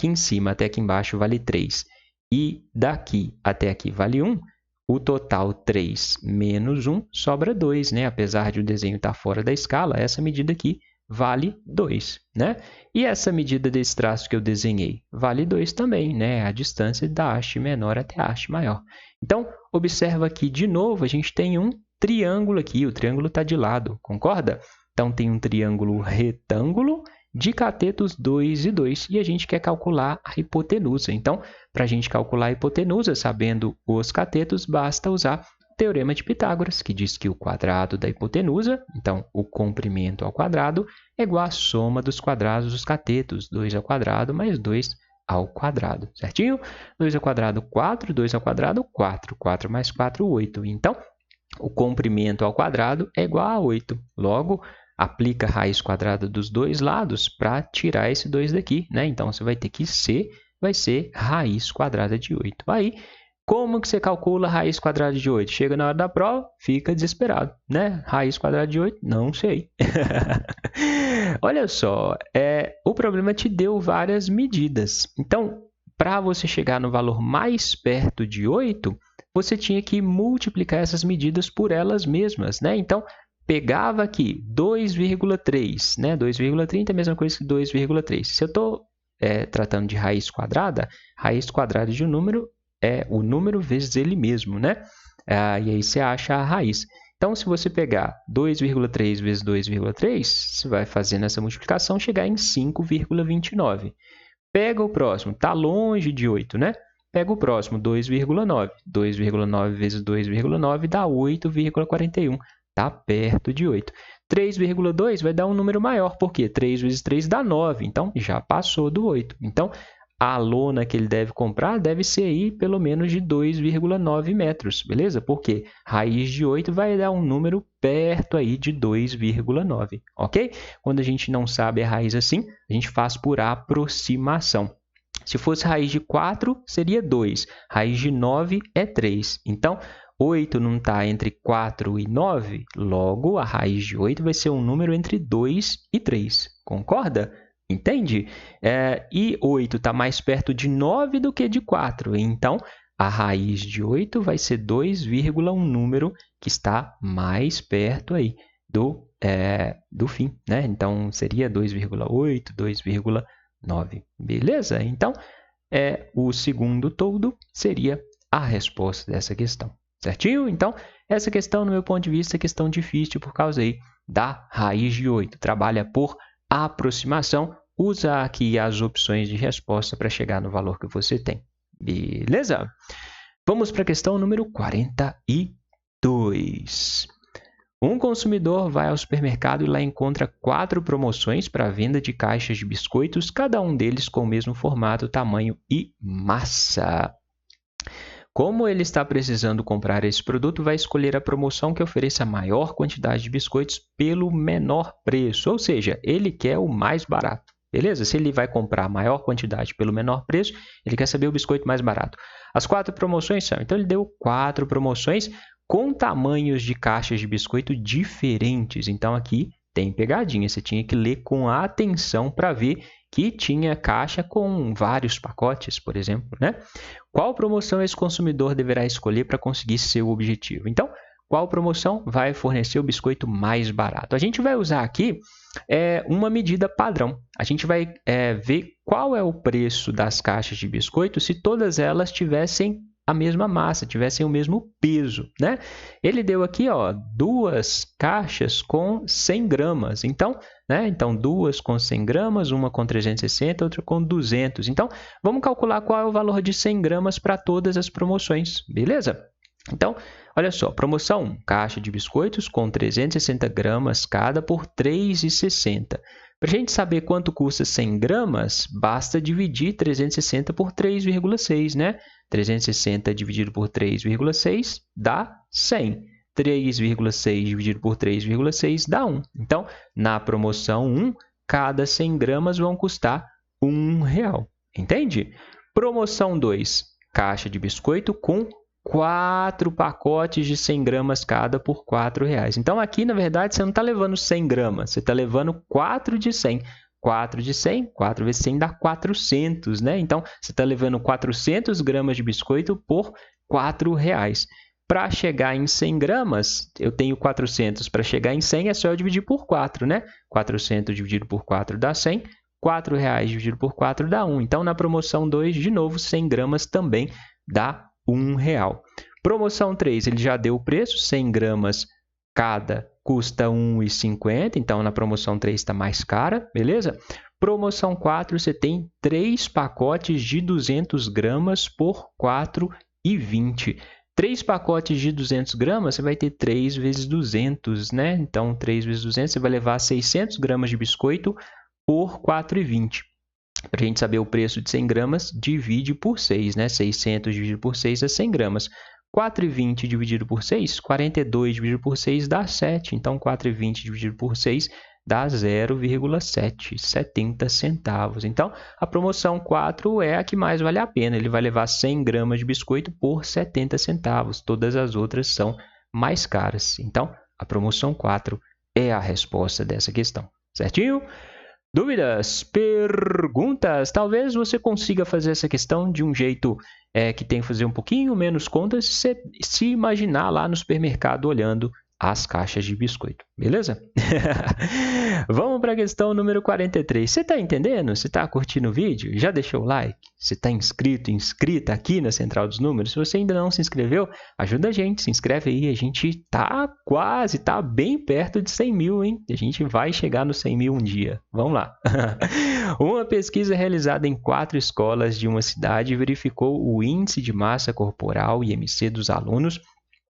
em cima até aqui embaixo vale 3 e daqui até aqui vale 1, o total 3 menos 1 sobra 2, né? Apesar de o desenho estar fora da escala, essa medida aqui vale 2, né? E essa medida desse traço que eu desenhei vale 2 também, né? A distância da haste menor até a haste maior. Então, observa aqui de novo, a gente tem um triângulo aqui, o triângulo está de lado, concorda? Então, tem um triângulo retângulo de catetos 2 e 2, e a gente quer calcular a hipotenusa. Então, para a gente calcular a hipotenusa, sabendo os catetos, basta usar o Teorema de Pitágoras, que diz que o quadrado da hipotenusa, então o comprimento ao quadrado, é igual à soma dos quadrados dos catetos, 2 ao quadrado mais 2 ao quadrado, certinho? 2 ao quadrado, 4, 2 ao quadrado, 4, 4 mais 4, 8. Então, o comprimento ao quadrado é igual a 8. Logo, aplica a raiz quadrada dos dois lados para tirar esse 2 daqui, né? Então, você vai ter que C vai ser raiz quadrada de 8. Aí, como que você calcula a raiz quadrada de 8? Chega na hora da prova, fica desesperado, né? Raiz quadrada de 8? Não sei. Olha só, o problema te deu várias medidas. Então, para você chegar no valor mais perto de 8, você tinha que multiplicar essas medidas por elas mesmas, né? Então, pegava aqui 2,3, né? 2,30 é a mesma coisa que 2,3. Se eu estou tratando de raiz quadrada de um número é o número vezes ele mesmo, né? E aí você acha a raiz. Então, se você pegar 2,3 vezes 2,3, você vai fazendo essa multiplicação, chegar em 5,29. Pega o próximo, está longe de 8, né? Pega o próximo, 2,9. 2,9 vezes 2,9 dá 8,41. Está perto de 8. 3,2 vai dar um número maior, porque 3 vezes 3 dá 9, então já passou do 8. Então, a lona que ele deve comprar deve ser aí pelo menos de 2,9 metros, beleza? Porque raiz de 8 vai dar um número perto aí de 2,9, ok? Quando a gente não sabe a raiz assim, a gente faz por aproximação. Se fosse raiz de 4, seria 2. Raiz de 9 é 3. Então, 8 não está entre 4 e 9, logo a raiz de 8 vai ser um número entre 2 e 3. Concorda? Entende? E 8 está mais perto de 9 do que de 4. Então, a raiz de 8 vai ser 2, um número que está mais perto aí do fim, né? Então, seria 2,8, 2,9. Beleza? Então, o segundo todo seria a resposta dessa questão. Certinho? Então, essa questão, no meu ponto de vista, é questão difícil por causa aí da raiz de 8. Trabalha por aproximação. Usa aqui as opções de resposta para chegar no valor que você tem. Beleza? Vamos para a questão número 42. Um consumidor vai ao supermercado e lá encontra 4 promoções para a venda de caixas de biscoitos, cada um deles com o mesmo formato, tamanho e massa. Como ele está precisando comprar esse produto, vai escolher a promoção que ofereça a maior quantidade de biscoitos pelo menor preço, ou seja, ele quer o mais barato. Beleza? Se ele vai comprar a maior quantidade pelo menor preço, ele quer saber o biscoito mais barato. As 4 promoções são, então ele deu 4 promoções com tamanhos de caixas de biscoito diferentes. Então aqui tem pegadinha, você tinha que ler com atenção para ver que tinha caixa com vários pacotes, por exemplo, né? Qual promoção esse consumidor deverá escolher para conseguir seu objetivo? Então, qual promoção vai fornecer o biscoito mais barato? A gente vai usar aqui uma medida padrão. A gente vai ver qual é o preço das caixas de biscoito se todas elas tivessem a mesma massa, tivessem o mesmo peso, né? Ele deu aqui, ó, 2 caixas com 100 gramas. Então, então 2 com 100 gramas, uma com 360, outra com 200. Então, vamos calcular qual é o valor de 100 gramas para todas as promoções, beleza? Então, olha só, promoção 1, caixa de biscoitos com 360 gramas cada por R$ 3,60. Para a gente saber quanto custa 100 gramas, basta dividir 360 por 3,6, né? 360 dividido por 3,6 dá 100. 3,6 dividido por 3,6 dá 1. Então, na promoção 1, cada 100 gramas vão custar R$ 1,00. Entende? Promoção 2, caixa de biscoito com 4 pacotes de 100 gramas cada por R$ 4,00. Então, aqui, na verdade, você não está levando 100 gramas, você está levando 4 de 100. 4 de 100, 4 vezes 100 dá 400, né? Então, você está levando 400 gramas de biscoito por R$ 4,00. Para chegar em 100 gramas, eu tenho 400. Para chegar em 100, é só eu dividir por 4, né? 400 dividido por 4 dá 100. R$ 4,00 dividido por 4 dá 1. Então, na promoção 2, de novo, 100 gramas também dá R$ 1,00. Promoção 3, ele já deu o preço, 100 gramas cada custa R$ 1,50, então na promoção 3 está mais cara, beleza? Promoção 4, você tem 3 pacotes de 200 gramas por R$ 4,20. 3 pacotes de 200 gramas, você vai ter 3 vezes 200, né? Então, 3 vezes 200, você vai levar 600 gramas de biscoito por R$ 4,20. Para a gente saber o preço de 100 gramas, divide por 6, né? 600 dividido por 6 é 100 gramas. 4,20 dividido por 6, 42 dividido por 6 dá 7. Então, 4,20 dividido por 6 dá 0,770 centavos. Então, a promoção 4 é a que mais vale a pena. Ele vai levar 100 gramas de biscoito por 70 centavos. Todas as outras são mais caras. Então, a promoção 4 é a resposta dessa questão. Certinho? Dúvidas? Perguntas? Talvez você consiga fazer essa questão de um jeito que tem que fazer um pouquinho menos contas se imaginar lá no supermercado olhando as caixas de biscoito. Beleza? Vamos para a questão número 43. Você está entendendo? Você está curtindo o vídeo? Já deixou o like? Você está inscrita aqui na Central dos Números? Se você ainda não se inscreveu, ajuda a gente, se inscreve aí. A gente está bem perto de 100 mil, hein? A gente vai chegar nos 100 mil um dia. Vamos lá. Uma pesquisa realizada em 4 escolas de uma cidade verificou o índice de massa corporal, IMC, dos alunos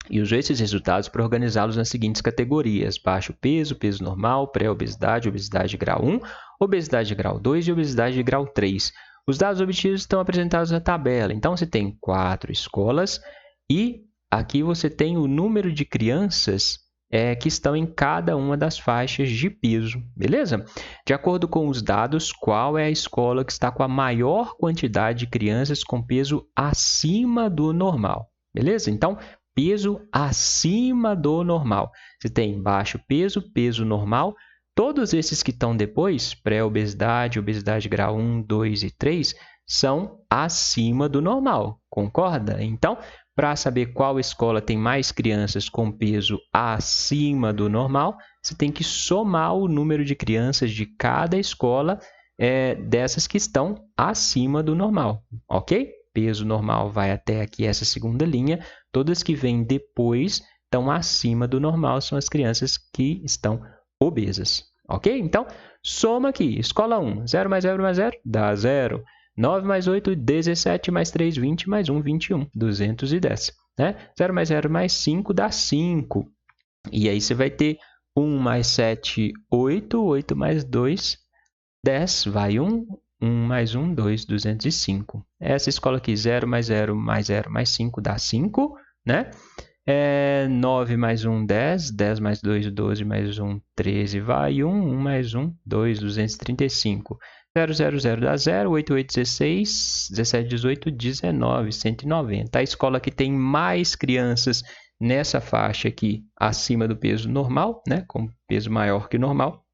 e usou esses resultados para organizá-los nas seguintes categorias: baixo peso, peso normal, pré-obesidade, obesidade de grau 1, obesidade de grau 2 e obesidade de grau 3. Os dados obtidos estão apresentados na tabela. Então, você tem 4 escolas e aqui você tem o número de crianças que estão em cada uma das faixas de peso, beleza? De acordo com os dados, qual é a escola que está com a maior quantidade de crianças com peso acima do normal, beleza? Então, peso acima do normal. Você tem baixo peso, peso normal. Todos esses que estão depois, pré-obesidade, obesidade de grau 1, 2 e 3, são acima do normal. Concorda? Então, para saber qual escola tem mais crianças com peso acima do normal, você tem que somar o número de crianças de cada escola dessas que estão acima do normal. Ok? peso normal vai até aqui essa segunda linha, todas que vêm depois estão acima do normal, são as crianças que estão obesas. Ok? Então, soma aqui. Escola 1, 0 mais 0 mais 0 dá 0. 9 mais 8, 17 mais 3, 20 mais 1, 21, 210. Né? 0 mais 0 mais 5 dá 5. E aí você vai ter 1 mais 7, 8. 8 mais 2, 10. Vai 1. 1 mais 1, 2, 205. Essa escola aqui, 0 mais 0 mais 0 mais 5 dá 5. Né? 9 mais 1, 10. 10 mais 2, 12 mais 1, 13. Vai 1. 1 mais 1, 2, 235. 0, 0, 0 dá 0. 8, 8, 16. 17, 18, 19. 190. A escola que tem mais crianças nessa faixa aqui, acima do peso normal, né? Com peso maior que o normal,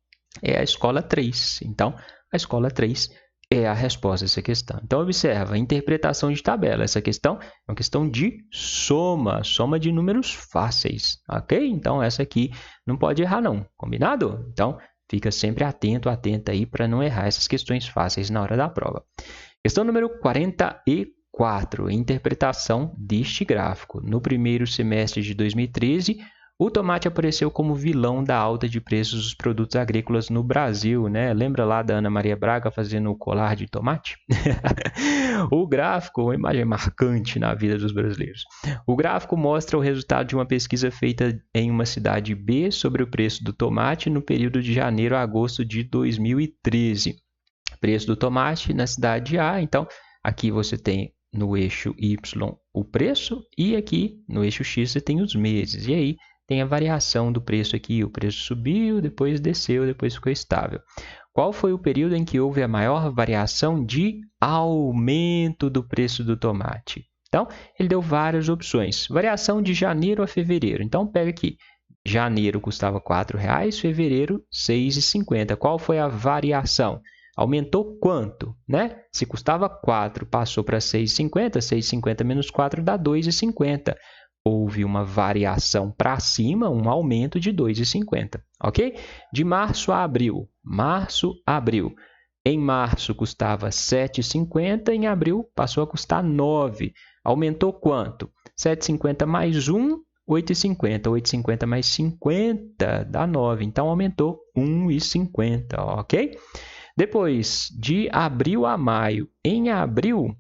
é a escola 3. Então, a escola 3 é a resposta a essa questão. Então, observa, interpretação de tabela. Essa questão é uma questão de soma, soma de números fáceis, ok? Então, essa aqui não pode errar não, combinado? Então, fica sempre atento, atenta aí para não errar essas questões fáceis na hora da prova. Questão número 44, interpretação deste gráfico. No primeiro semestre de 2013, o tomate apareceu como vilão da alta de preços dos produtos agrícolas no Brasil, né? Lembra lá da Ana Maria Braga fazendo o colar de tomate? O gráfico, uma imagem marcante na vida dos brasileiros. O gráfico mostra o resultado de uma pesquisa feita em uma cidade B sobre o preço do tomate no período de janeiro a agosto de 2013. Preço do tomate na cidade A, então aqui você tem no eixo Y o preço e aqui no eixo X você tem os meses. E aí tem a variação do preço aqui, o preço subiu, depois desceu, depois ficou estável. Qual foi o período em que houve a maior variação de aumento do preço do tomate? Então, ele deu várias opções. Variação de janeiro a fevereiro. Então, pega aqui. Janeiro custava R$ 4,00, fevereiro R$ 6,50. Qual foi a variação? Aumentou quanto? Né? Se custava 4, passou para 6,50. 6,50 menos 4 dá 2,50. Houve uma variação para cima, um aumento de 2,50, ok? De março a abril. Março, abril. Em março custava 7,50, em abril passou a custar 9. Aumentou quanto? 7,50 mais 1, 8,50. 8,50 mais 50 dá 9. Então, aumentou 1,50, ok? Depois, de abril a maio. Em abril,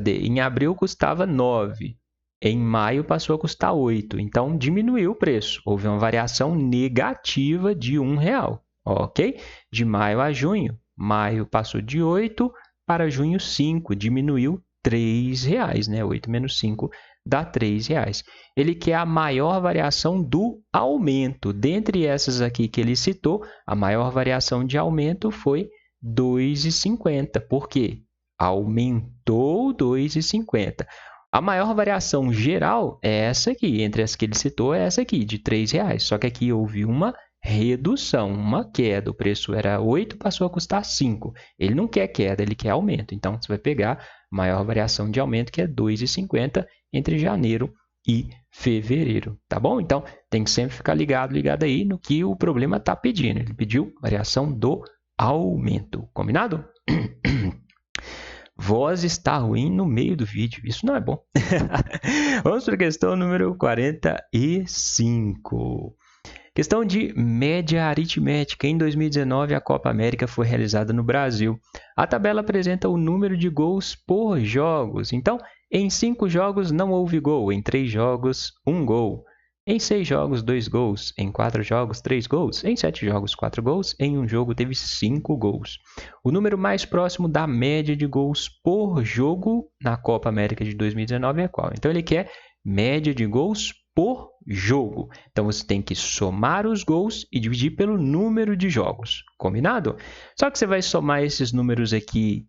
Em abril custava 9. Em maio passou a custar 8, então diminuiu o preço. Houve uma variação negativa de R$ 1,00, ok? De maio a junho, maio passou de 8 para junho 5, diminuiu R$ 3,00, né? 8 menos 5 dá R$ 3,00. Ele quer a maior variação do aumento. Dentre essas aqui que ele citou, a maior variação de aumento foi R$ 2,50. Por quê? Aumentou R$ 2,50. A maior variação geral é essa aqui, entre as que ele citou é essa aqui, de R$ 3,00. Só que aqui houve uma redução, uma queda. O preço era 8, passou a custar 5. Ele não quer queda, ele quer aumento. Então, você vai pegar a maior variação de aumento, que é R$ 2,50 entre janeiro e fevereiro. Tá bom? Então, tem que sempre ficar ligado aí no que o problema está pedindo. Ele pediu variação do aumento. Combinado? Voz está ruim no meio do vídeo. Isso não é bom. Vamos para a questão número 45. Questão de média aritmética. Em 2019, a Copa América foi realizada no Brasil. A tabela apresenta o número de gols por jogos. Então, em 5 jogos não houve gol. Em 3 jogos, 1 gol. Em 6 jogos, 2 gols. Em 4 jogos, 3 gols. Em 7 jogos, 4 gols. Em um jogo, teve 5 gols. O número mais próximo da média de gols por jogo na Copa América de 2019 é qual? Então, ele quer média de gols por jogo. Então, você tem que somar os gols e dividir pelo número de jogos. Combinado? Só que você vai somar esses números aqui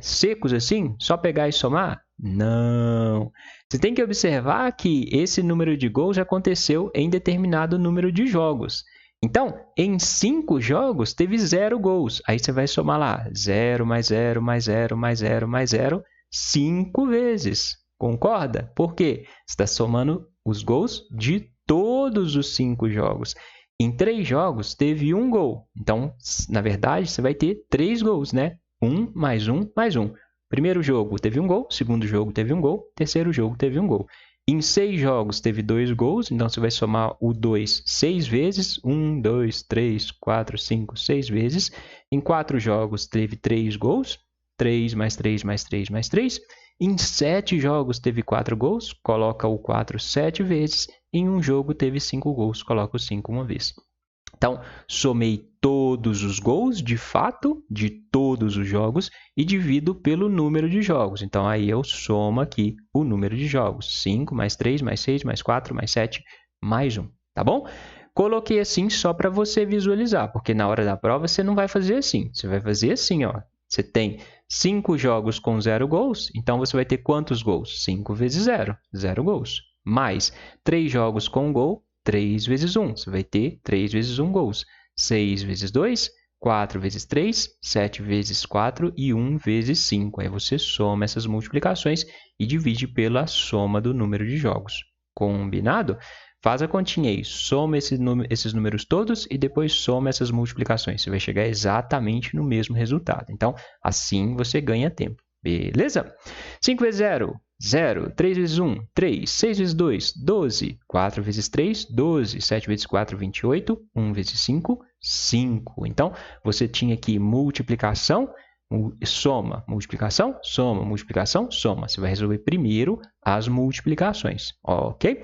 secos assim? Só pegar e somar? Não. Você tem que observar que esse número de gols aconteceu em determinado número de jogos. Então, em 5 jogos, teve 0 gols. Aí você vai somar lá 0 mais 0 mais 0 mais 0 mais 0, 5 vezes. Concorda? Por quê? Você está somando os gols de todos os 5 jogos. Em 3 jogos, teve 1 gol. Então, na verdade, você vai ter 3 gols, né? 1 mais 1 mais 1. Primeiro jogo teve um gol, segundo jogo teve um gol, terceiro jogo teve um gol. Em 6 jogos teve 2 gols, então você vai somar o 2 6 vezes. 1, 2, 3, 4, 5, 6 vezes. Em 4 jogos teve 3 gols. 3 mais 3 mais 3 mais 3. Em 7 jogos teve 4 gols, coloca o 4 7 vezes. Em um jogo teve 5 gols, coloca o 5 uma vez. Então, somei todos os gols, de fato, de todos os jogos e divido pelo número de jogos. Então, aí eu somo aqui o número de jogos. 5 mais 3 mais 6 mais 4 mais 7 mais 1, tá bom? Coloquei assim só para você visualizar, porque na hora da prova você não vai fazer assim. Você vai fazer assim, ó. Você tem 5 jogos com 0 gols, então você vai ter quantos gols? 5 vezes 0, 0 gols. Mais 3 jogos com gol, 3 vezes 1, você vai ter 3 vezes 1 gols. 6 vezes 2, 4 vezes 3, 7 vezes 4 e 1 vezes 5. Aí você soma essas multiplicações e divide pela soma do número de jogos. Combinado? Faz a continha aí, soma esses números todos e depois soma essas multiplicações. Você vai chegar exatamente no mesmo resultado. Então, assim você ganha tempo. Beleza? 5 vezes 0, 0. 3 vezes 1, 3. 6 vezes 2, 12. 4 vezes 3, 12. 7 vezes 4, 28. 1 vezes 5, 5. Então, você tinha aqui multiplicação, soma, multiplicação, soma, multiplicação, soma. Você vai resolver primeiro as multiplicações, ok?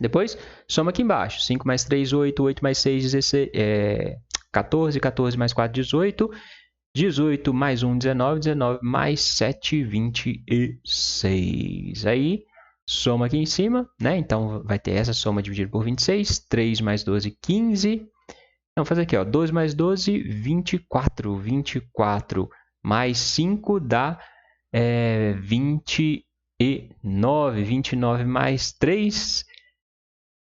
Depois, soma aqui embaixo. 5 mais 3, 8. 8 mais 6, 16, 14. 14 mais 4, 18. 18 mais 1, 19. 19 mais 7, 26. Aí, soma aqui em cima, né? Então, vai ter essa soma dividida por 26. 3 mais 12, 15. Então, vou fazer aqui, ó. 12 mais 12, 24. 24 mais 5 dá 29. 29 mais 3,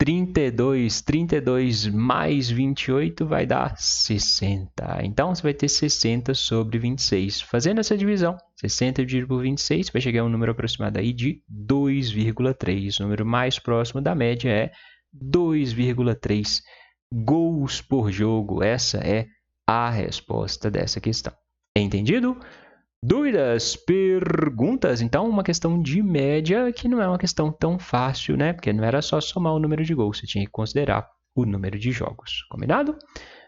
32. 32 mais 28 vai dar 60. Então, você vai ter 60 sobre 26. Fazendo essa divisão, 60 dividido por 26, vai chegar a um número aproximado aí de 2,3. O número mais próximo da média é 2,3 gols por jogo. Essa é a resposta dessa questão. Entendido? Dúvidas? Perguntas? Então, uma questão de média que não é uma questão tão fácil, né? Porque não era só somar o número de gols, você tinha que considerar o número de jogos. Combinado?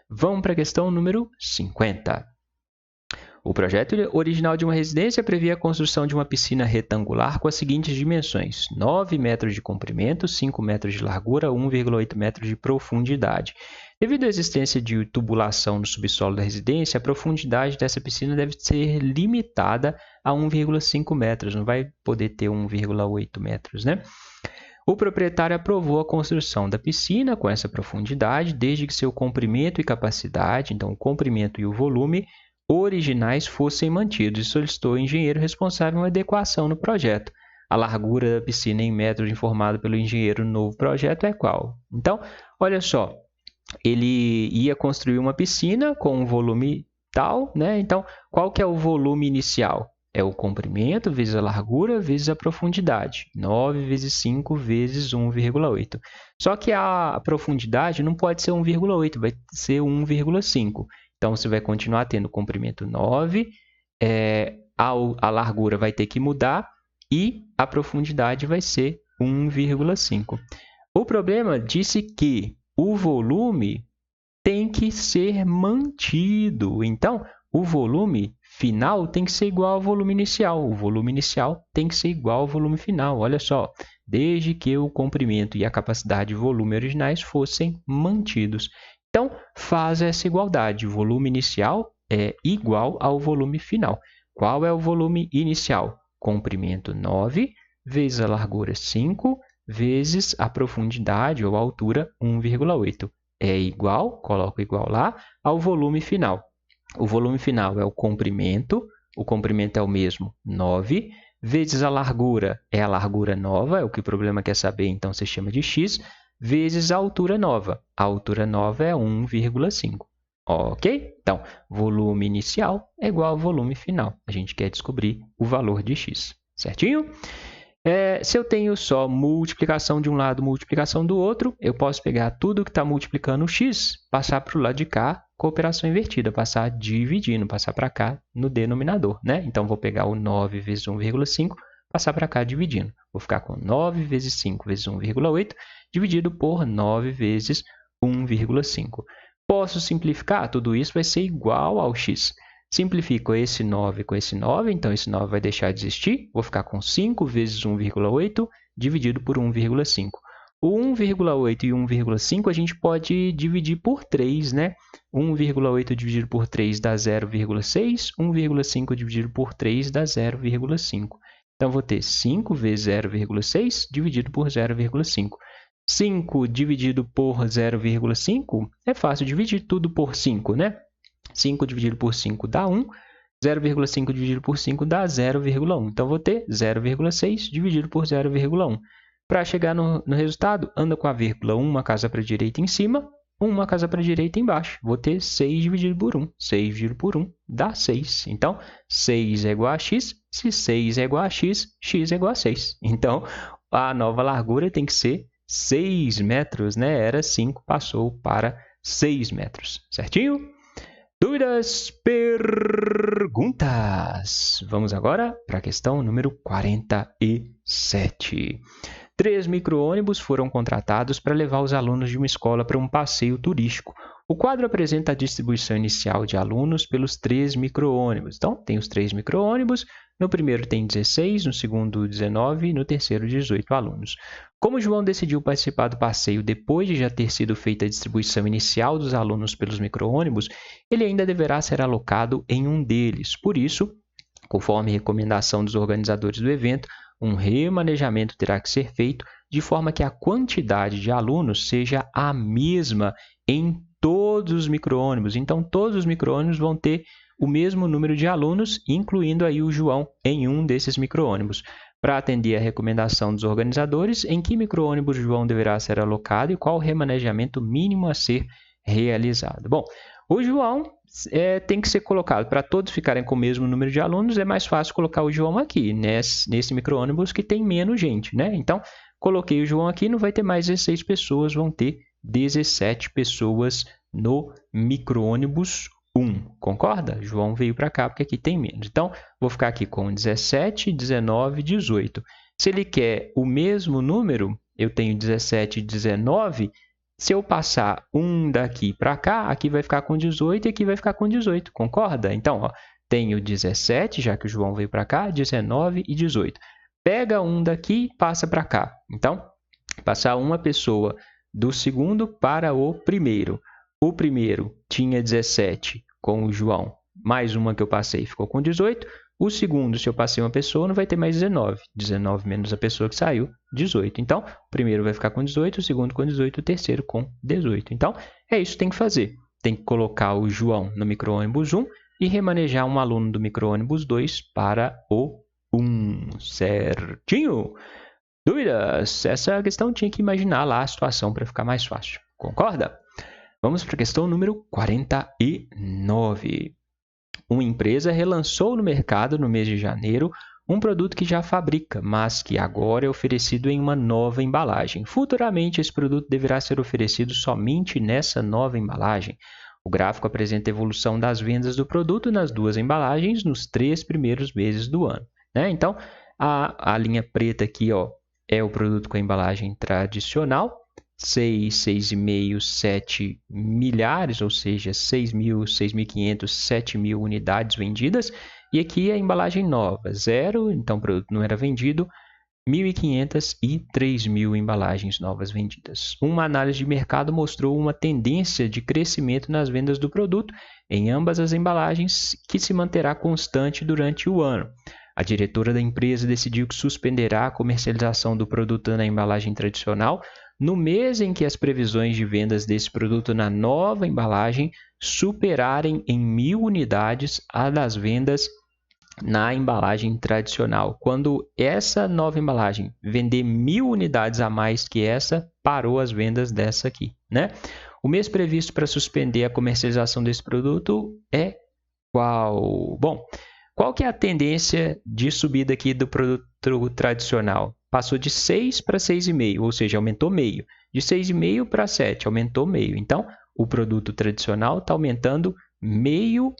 Vamos para a questão número 50. O projeto original de uma residência previa a construção de uma piscina retangular com as seguintes dimensões: 9 metros de comprimento, 5 metros de largura, 1,8 metros de profundidade. Devido à existência de tubulação no subsolo da residência, a profundidade dessa piscina deve ser limitada a 1,5 metros, não vai poder ter 1,8 metros, né? O proprietário aprovou a construção da piscina com essa profundidade, desde que seu comprimento e capacidade, então o comprimento e o volume, originais fossem mantidos, e solicitou ao engenheiro responsável uma adequação no projeto. A largura da piscina em metros informada pelo engenheiro no novo projeto é qual? Então, olha só, ele ia construir uma piscina com um volume tal, né? Então, qual que é o volume inicial? É o comprimento vezes a largura vezes a profundidade. 9 vezes 5 vezes 1,8. Só que a profundidade não pode ser 1,8, vai ser 1,5. Então, você vai continuar tendo o comprimento 9, a largura vai ter que mudar e a profundidade vai ser 1,5. O problema disse que o volume tem que ser mantido. Então, o volume final tem que ser igual ao volume inicial. O volume inicial tem que ser igual ao volume final. Olha só, desde que o comprimento e a capacidade de volume originais fossem mantidos. Então, faz essa igualdade. O volume inicial é igual ao volume final. Qual é o volume inicial? Comprimento 9 vezes a largura 5 vezes a profundidade ou a altura 1,8. É igual, coloco igual lá, ao volume final. O volume final é o comprimento é o mesmo, 9, vezes a largura é a largura nova, é o que o problema quer saber, então você chama de x, vezes a altura nova. A altura nova é 1,5. Ok? Então, volume inicial é igual ao volume final. A gente quer descobrir o valor de x, certinho? Se eu tenho só multiplicação de um lado, multiplicação do outro, eu posso pegar tudo que está multiplicando o x, passar para o lado de cá, com a operação invertida, passar dividindo, passar para cá no denominador, né? Então, vou pegar o 9 vezes 1,5, passar para cá dividindo. Vou ficar com 9 vezes 5 vezes 1,8 dividido por 9 vezes 1,5. Posso simplificar? Tudo isso vai ser igual ao x. Simplifico esse 9 com esse 9, então esse 9 vai deixar de existir. Vou ficar com 5 vezes 1,8 dividido por 1,5. O 1,8 e 1,5 a gente pode dividir por 3, né? 1,8 dividido por 3 dá 0,6, 1,5 dividido por 3 dá 0,5. Então, vou ter 5 vezes 0,6 dividido por 0,5. 5 dividido por 0,5 é fácil dividir tudo por 5, né? 5 dividido por 5 dá 1, 0,5 dividido por 5 dá 0,1. Então, vou ter 0,6 dividido por 0,1. Para chegar no resultado, anda com a vírgula uma casa para a direita em cima, uma casa para a direita embaixo. Vou ter 6 dividido por 1. 6 dividido por 1 dá 6. Então, 6 é igual a x. Se 6 é igual a x, x é igual a 6. Então, a nova largura tem que ser 6 metros, né? Era 5, passou para 6 metros. Certinho? Dúvidas? Perguntas? Vamos agora para a questão número 47. 3 micro-ônibus foram contratados para levar os alunos de uma escola para um passeio turístico. O quadro apresenta a distribuição inicial de alunos pelos 3 micro-ônibus. Então, tem os 3 micro-ônibus. No primeiro tem 16, no segundo 19 e no terceiro 18 alunos. Como João decidiu participar do passeio depois de já ter sido feita a distribuição inicial dos alunos pelos micro-ônibus, ele ainda deverá ser alocado em um deles. Por isso, conforme recomendação dos organizadores do evento, um remanejamento terá que ser feito de forma que a quantidade de alunos seja a mesma em todos os micro-ônibus. Então, todos os micro-ônibus vão ter o mesmo número de alunos, incluindo aí o João em um desses micro-ônibus. Para atender a recomendação dos organizadores, em que micro-ônibus o João deverá ser alocado e qual o remanejamento mínimo a ser realizado. Bom, o João tem que ser colocado, para todos ficarem com o mesmo número de alunos, é mais fácil colocar o João aqui, nesse micro-ônibus que tem menos gente, né? Então, coloquei o João aqui, não vai ter mais 16 pessoas, vão ter 17 pessoas no micro-ônibus 1. Concorda? João veio para cá porque aqui tem menos. Então, vou ficar aqui com 17, 19, 18. Se ele quer o mesmo número, eu tenho 17 e 19, se eu passar um daqui para cá, aqui vai ficar com 18 e aqui vai ficar com 18. Concorda? Então, ó, tenho 17, já que o João veio para cá, 19 e 18. Pega um daqui e passa para cá. Então, passar uma pessoa do segundo para o primeiro. O primeiro tinha 17 com o João, mais uma que eu passei ficou com 18. O segundo, se eu passei uma pessoa, não vai ter mais 19. 19 menos a pessoa que saiu, 18. Então, o primeiro vai ficar com 18, o segundo com 18, o terceiro com 18. Então, é isso que tem que fazer. Tem que colocar o João no micro-ônibus 1 e remanejar um aluno do micro-ônibus 2 para o 1. Certinho? Dúvidas? Essa questão tinha que imaginar lá a situação para ficar mais fácil. Concorda? Vamos para a questão número 49. Uma empresa relançou no mercado no mês de janeiro um produto que já fabrica, mas que agora é oferecido em uma nova embalagem. Futuramente, esse produto deverá ser oferecido somente nessa nova embalagem. O gráfico apresenta a evolução das vendas do produto nas duas embalagens nos 3 primeiros meses do ano, né? Então, a linha preta aqui, ó, é o produto com a embalagem tradicional. 6, 6,5, 7 milhares, ou seja, 6.000, 6.500, 7.000 unidades vendidas. E aqui a embalagem nova, 0, então o produto não era vendido, 1.500 e 3.000 embalagens novas vendidas. Uma análise de mercado mostrou uma tendência de crescimento nas vendas do produto em ambas as embalagens, que se manterá constante durante o ano. A diretora da empresa decidiu que suspenderá a comercialização do produto na embalagem tradicional no mês em que as previsões de vendas desse produto na nova embalagem superarem em 1.000 unidades a das vendas na embalagem tradicional. Quando essa nova embalagem vender 1.000 unidades a mais que essa, parou as vendas dessa aqui, né? O mês previsto para suspender a comercialização desse produto é qual? Bom, qual que é a tendência de subida aqui do produto tradicional? Passou de 6 para 6,5, ou seja, aumentou meio. De 6,5 para 7, aumentou meio. Então, o produto tradicional está aumentando meio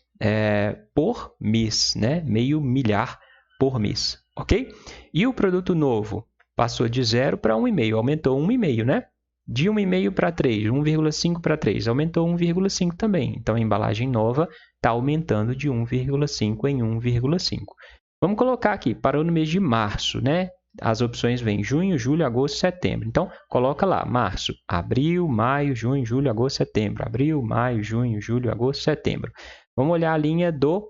por mês, né? Meio milhar por mês, ok? E o produto novo passou de 0 para 1,5, aumentou 1,5, né? De 1,5 para 3, 1,5 para 3, aumentou 1,5 também. Então, a embalagem nova está aumentando de 1,5 em 1,5. Vamos colocar aqui, parou no mês de março, né? As opções vêm junho, julho, agosto, setembro. Então, coloca lá, março, abril, maio, junho, julho, agosto, setembro. Abril, maio, junho, julho, agosto, setembro. Vamos olhar a linha do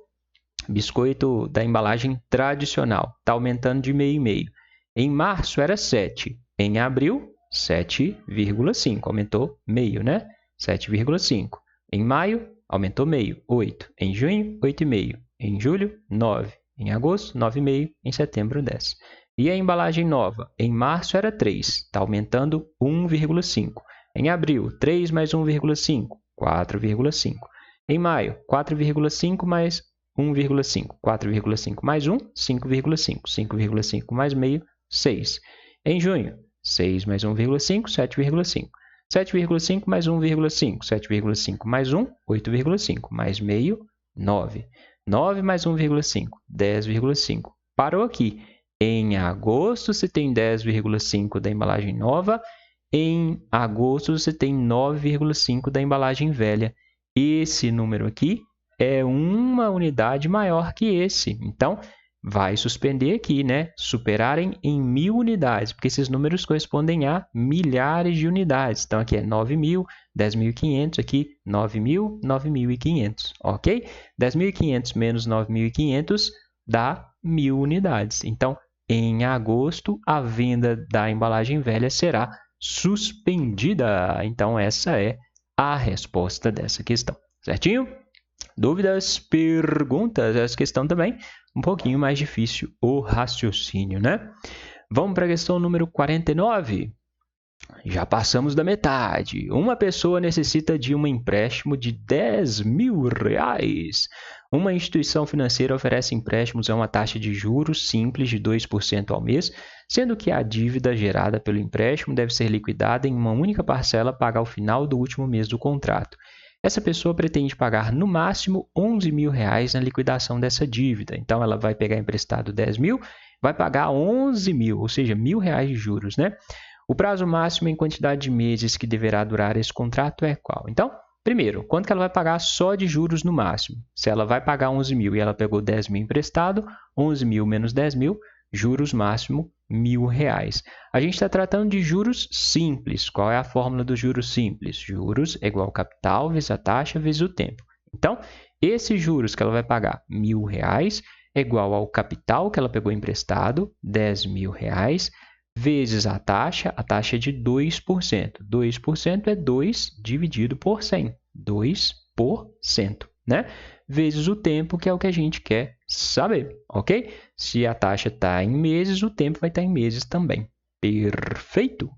biscoito da embalagem tradicional. Está aumentando de meio e meio. Em março era 7. Em abril, 7,5. Aumentou meio, né? 7,5. Em maio, aumentou meio, 8. Em junho, 8,5. Em julho, 9. Em agosto, 9,5. Em setembro, 10. E a embalagem nova? Em março era 3. Está aumentando 1,5. Em abril, 3 mais 1,5. 4,5. Em maio, 4,5 mais 1,5. 4,5 mais 1, 5,5. 5,5 mais meio, 6. Em junho, 6 mais 1,5, 7,5. 7,5 mais 1,5. 7,5 mais 1, 8,5. Mais meio, 9. 9 mais 1,5, 10,5. Parou aqui. Em agosto, você tem 10,5 da embalagem nova. Em agosto, você tem 9,5 da embalagem velha. Esse número aqui é uma unidade maior que esse. Então, vai suspender aqui, né? Superarem em 1.000 unidades, porque esses números correspondem a milhares de unidades. Então, aqui é 9.000, 10.500, aqui 9.000, 9.500, ok? 10.500 menos 9.500 dá 1.000 unidades. Então, em agosto, a venda da embalagem velha será suspendida. Então, essa é a resposta dessa questão, certinho? Dúvidas, perguntas? Essa questão também um pouquinho mais difícil o raciocínio, né? Vamos para a questão número 49. Já passamos da metade. Uma pessoa necessita de um empréstimo de R$10.000. Uma instituição financeira oferece empréstimos a uma taxa de juros simples de 2% ao mês, sendo que a dívida gerada pelo empréstimo deve ser liquidada em uma única parcela paga ao final do último mês do contrato. Essa pessoa pretende pagar no máximo R$11.000 na liquidação dessa dívida. Então, ela vai pegar emprestado 10.000, vai pagar 11.000, ou seja, R$1.000 de juros, né? O prazo máximo em quantidade de meses que deverá durar esse contrato é qual? Então, primeiro, quanto que ela vai pagar só de juros no máximo? Se ela vai pagar 11.000 e ela pegou 10.000 emprestado, 11.000 menos 10.000, juros máximo R$1.000. A gente está tratando de juros simples. Qual é a fórmula dos juros simples? Juros é igual ao capital vezes a taxa vezes o tempo. Então, esses juros que ela vai pagar, R$1.000, é igual ao capital que ela pegou emprestado, R$10.000, vezes a taxa é de 2%. 2% é 2 dividido por 100. 2%, né? Vezes o tempo, que é o que a gente quer saber, ok? Se a taxa está em meses, o tempo vai estar em meses também. Perfeito?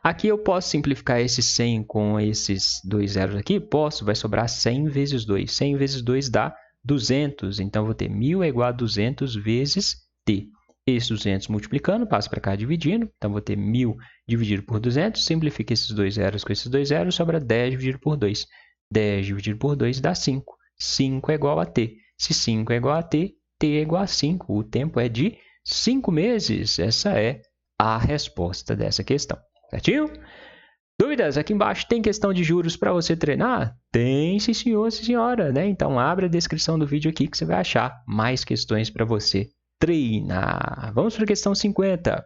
Aqui eu posso simplificar esse 100 com esses dois zeros aqui? Posso, vai sobrar 100 vezes 2. 100 vezes 2 dá 200. Então, eu vou ter 1.000 é igual a 200 vezes t. Esse 200 multiplicando, passa para cá dividindo. Então, vou ter 1.000 dividido por 200. Simplifica esses dois zeros com esses dois zeros, sobra 10 dividido por 2. 10 dividido por 2 dá 5. 5 é igual a t. Se 5 é igual a t, t é igual a 5. O tempo é de 5 meses. Essa é a resposta dessa questão. Certinho? Dúvidas? Aqui embaixo tem questão de juros para você treinar? Tem, sim senhor, sim senhora, né? Então, abre a descrição do vídeo aqui que você vai achar mais questões para você treinar. Vamos para a questão 50.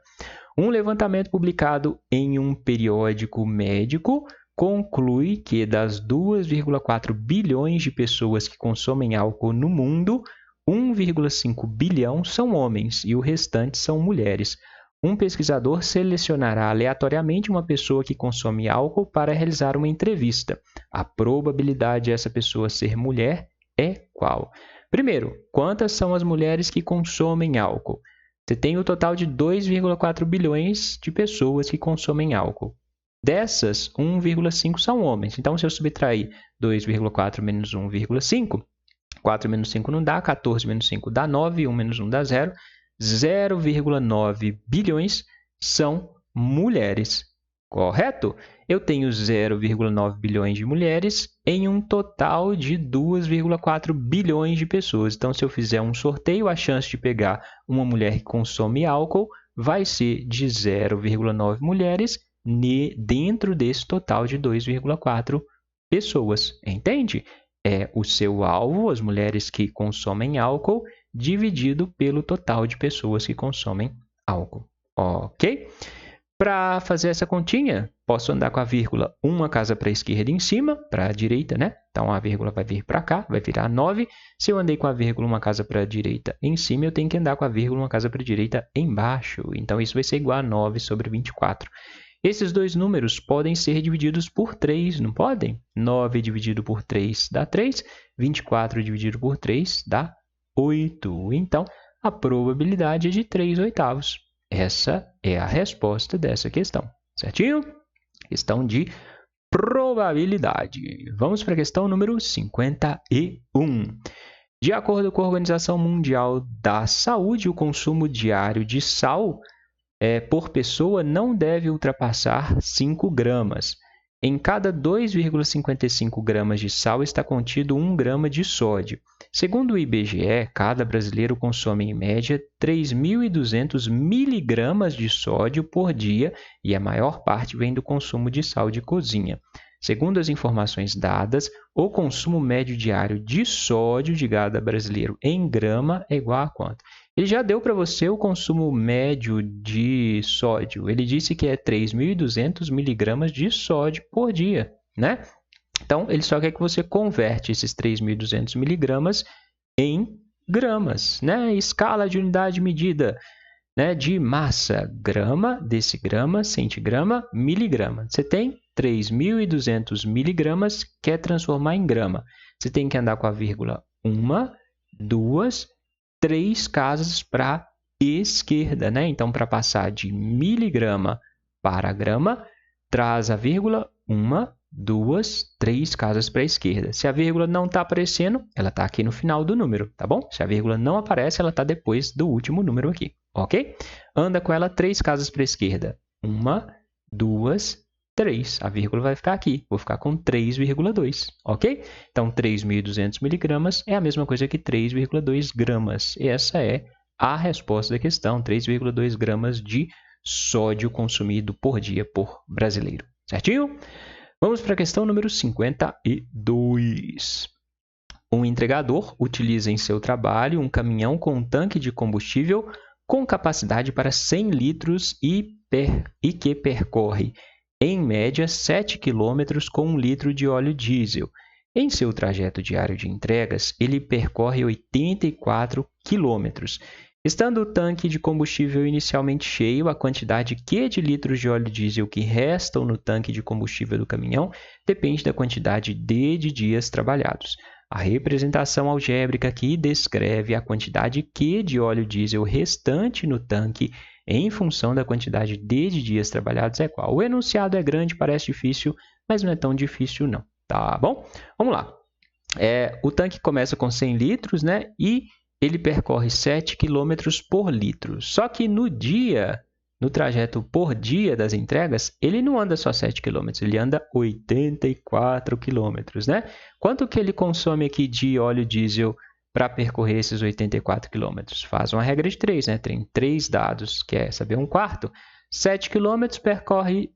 Um levantamento publicado em um periódico médico conclui que das 2,4 bilhões de pessoas que consomem álcool no mundo, 1,5 bilhão são homens e o restante são mulheres. Um pesquisador selecionará aleatoriamente uma pessoa que consome álcool para realizar uma entrevista. A probabilidade de essa pessoa ser mulher é qual? Primeiro, quantas são as mulheres que consomem álcool? Você tem o total de 2,4 bilhões de pessoas que consomem álcool. Dessas, 1,5 são homens. Então, se eu subtrair 2,4 menos 1,5, 4 menos 5 não dá, 14 menos 5 dá 9, 1 menos 1 dá 0. 0,9 bilhões são mulheres. correto? Eu tenho 0,9 bilhões de mulheres em um total de 2,4 bilhões de pessoas. Então, se eu fizer um sorteio, a chance de pegar uma mulher que consome álcool vai ser de 0,9 mulheres dentro desse total de 2,4 pessoas. Entende? É o seu alvo, as mulheres que consomem álcool, dividido pelo total de pessoas que consomem álcool. Ok? Para fazer essa continha, posso andar com a vírgula uma casa para a esquerda em cima, para a direita, né? Então, a vírgula vai vir para cá, vai virar 9. Se eu andei com a vírgula uma casa para a direita em cima, eu tenho que andar com a vírgula uma casa para a direita embaixo. Então, isso vai ser igual a 9 sobre 24. Esses dois números podem ser divididos por 3, não podem? 9 dividido por 3 dá 3, 24 dividido por 3 dá 8. Então, a probabilidade é de 3/8. Essa é a resposta dessa questão, certinho? Questão de probabilidade. Vamos para a questão número 51. De acordo com a Organização Mundial da Saúde, o consumo diário de sal por pessoa não deve ultrapassar 5 gramas. Em cada 2,55 gramas de sal está contido 1 grama de sódio. Segundo o IBGE, cada brasileiro consome em média 3.200 miligramas de sódio por dia e a maior parte vem do consumo de sal de cozinha. Segundo as informações dadas, o consumo médio diário de sódio de cada brasileiro em grama é igual a quanto? Ele já deu para você o consumo médio de sódio. Ele disse que é 3.200 miligramas de sódio por dia, né? Então, ele só quer que você converte esses 3.200 miligramas em gramas, né? Escala de unidade de medida, né? De massa, grama, decigrama, centigrama, miligrama. Você tem 3.200 miligramas, quer transformar em grama. Você tem que andar com a vírgula 1, 2, 3 casas para a esquerda, né? Então, para passar de miligrama para grama, traz a vírgula 1, 2, 3 casas para a esquerda. Se a vírgula não está aparecendo, ela está aqui no final do número, tá bom? Se a vírgula não aparece, ela está depois do último número aqui, ok? Anda com ela 3 casas para a esquerda. 1, 2, 3. A vírgula vai ficar aqui. Vou ficar com 3,2, ok? Então, 3.200 miligramas é a mesma coisa que 3,2 gramas. E essa é a resposta da questão, 3,2 gramas de sódio consumido por dia por brasileiro. Certinho? Vamos para a questão número 52. Um entregador utiliza em seu trabalho um caminhão com um tanque de combustível com capacidade para 100 litros e que percorre, em média, 7 km com 1 litro de óleo diesel. Em seu trajeto diário de entregas, ele percorre 84 km. Estando o tanque de combustível inicialmente cheio, a quantidade Q de litros de óleo diesel que restam no tanque de combustível do caminhão depende da quantidade D de dias trabalhados. A representação algébrica aqui descreve a quantidade Q de óleo diesel restante no tanque em função da quantidade D de dias trabalhados é qual. O enunciado é grande, parece difícil, mas não é tão difícil não, tá bom? Vamos lá. O tanque começa com 100 litros, né? E ele percorre 7 km por litro. Só que no trajeto por dia das entregas, ele não anda só 7 km, ele anda 84 km, né? Quanto que ele consome aqui de óleo diesel para percorrer esses 84 km? Faz uma regra de 3, né? Tem 3 dados, quer saber um quarto? 7 km percorre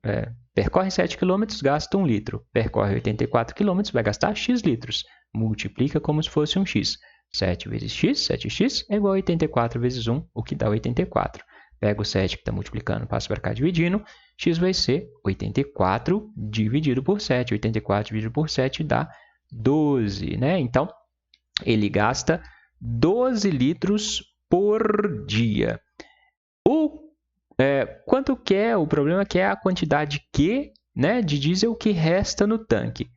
7 km, gasta 1 litro. Percorre 84 km, vai gastar X litros. Multiplica como se fosse um X. 7 vezes x, 7x, é igual a 84 vezes 1, o que dá 84. Pega o 7 que está multiplicando, passa para cá dividindo. X vai ser 84 dividido por 7. 84 dividido por 7 dá 12, né? Então, ele gasta 12 litros por dia. Quanto que é? O problema é que é a quantidade Q, né, de diesel que resta no tanque.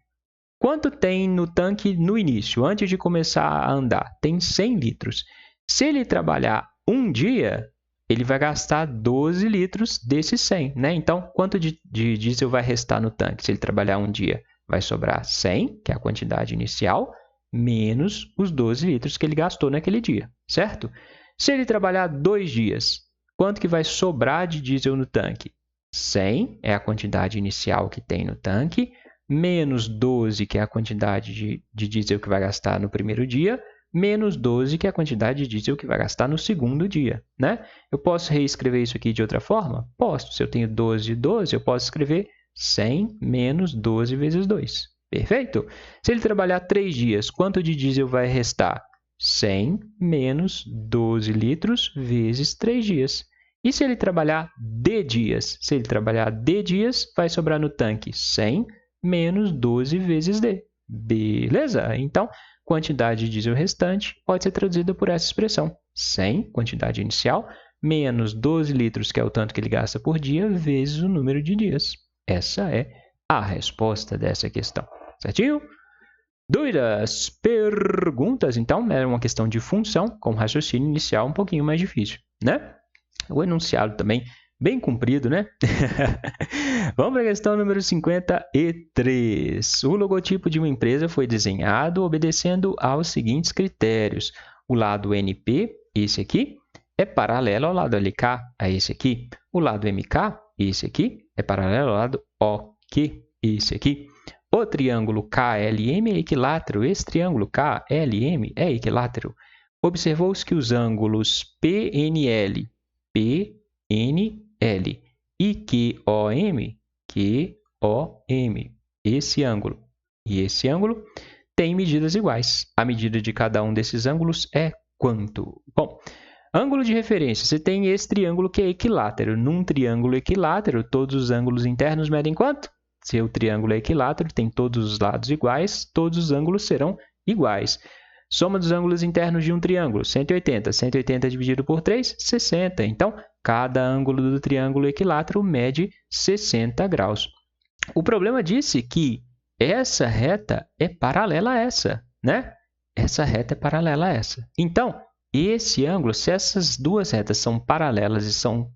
Quanto tem no tanque no início, antes de começar a andar? Tem 100 litros. Se ele trabalhar um dia, ele vai gastar 12 litros desses 100, né? Então, quanto de diesel vai restar no tanque se ele trabalhar um dia? Vai sobrar 100, que é a quantidade inicial, menos os 12 litros que ele gastou naquele dia, certo? Se ele trabalhar 2 dias, quanto que vai sobrar de diesel no tanque? 100 é a quantidade inicial que tem no tanque, menos 12, que é a quantidade de diesel que vai gastar no primeiro dia, menos 12, que é a quantidade de diesel que vai gastar no segundo dia, né? Eu posso reescrever isso aqui de outra forma? Posso. Se eu tenho 12 e 12, eu posso escrever 100 menos 12 vezes 2. Perfeito? Se ele trabalhar 3 dias, quanto de diesel vai restar? 100 menos 12 litros vezes 3 dias. E se ele trabalhar D dias? Se ele trabalhar D dias, vai sobrar no tanque 100 menos 12 vezes D. Beleza? Então, quantidade de diesel restante pode ser traduzida por essa expressão. 100, quantidade inicial, menos 12 litros, que é o tanto que ele gasta por dia, vezes o número de dias. Essa é a resposta dessa questão. Certinho? Dúvidas? Perguntas? Então, é uma questão de função, com raciocínio inicial um pouquinho mais difícil, né? O enunciado também bem comprido, né? Vamos para a questão número 53. O logotipo de uma empresa foi desenhado obedecendo aos seguintes critérios. O lado NP, esse aqui, é paralelo ao lado LK, a esse aqui. O lado MK, esse aqui, é paralelo ao lado OQ, esse aqui. O triângulo KLM é equilátero. Esse triângulo KLM é equilátero. Observou-se que os ângulos PNL e QOM, esse ângulo e esse ângulo têm medidas iguais. A medida de cada um desses ângulos é quanto? Bom, ângulo de referência, você tem esse triângulo que é equilátero. Num triângulo equilátero, todos os ângulos internos medem quanto? Se o triângulo é equilátero, tem todos os lados iguais, todos os ângulos serão iguais. Soma dos ângulos internos de um triângulo, 180. 180 dividido por 3, 60. Então, cada ângulo do triângulo equilátero mede 60 graus. O problema disse que essa reta é paralela a essa, né? Essa reta é paralela a essa. Então, esse ângulo, se essas duas retas são paralelas e são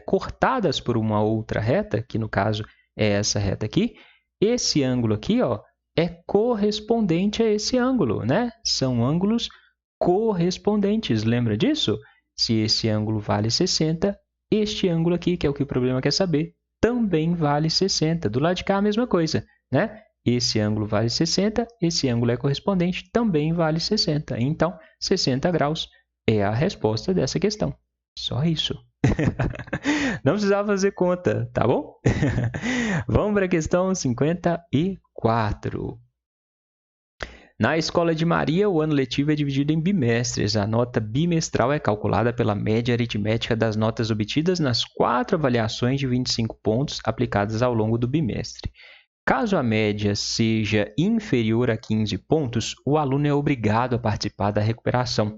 cortadas por uma outra reta, que no caso é essa reta aqui, esse ângulo aqui, ó, é correspondente a esse ângulo, né? São ângulos correspondentes, lembra disso? Se esse ângulo vale 60, este ângulo aqui, que é o que o problema quer saber, também vale 60. Do lado de cá, a mesma coisa, né? Esse ângulo vale 60, esse ângulo é correspondente, também vale 60. Então, 60 graus é a resposta dessa questão. Só isso. Não precisava fazer conta, tá bom? Vamos para a questão 54. Na escola de Maria, o ano letivo é dividido em bimestres. A nota bimestral é calculada pela média aritmética das notas obtidas nas 4 avaliações de 25 pontos aplicadas ao longo do bimestre. Caso a média seja inferior a 15 pontos, o aluno é obrigado a participar da recuperação.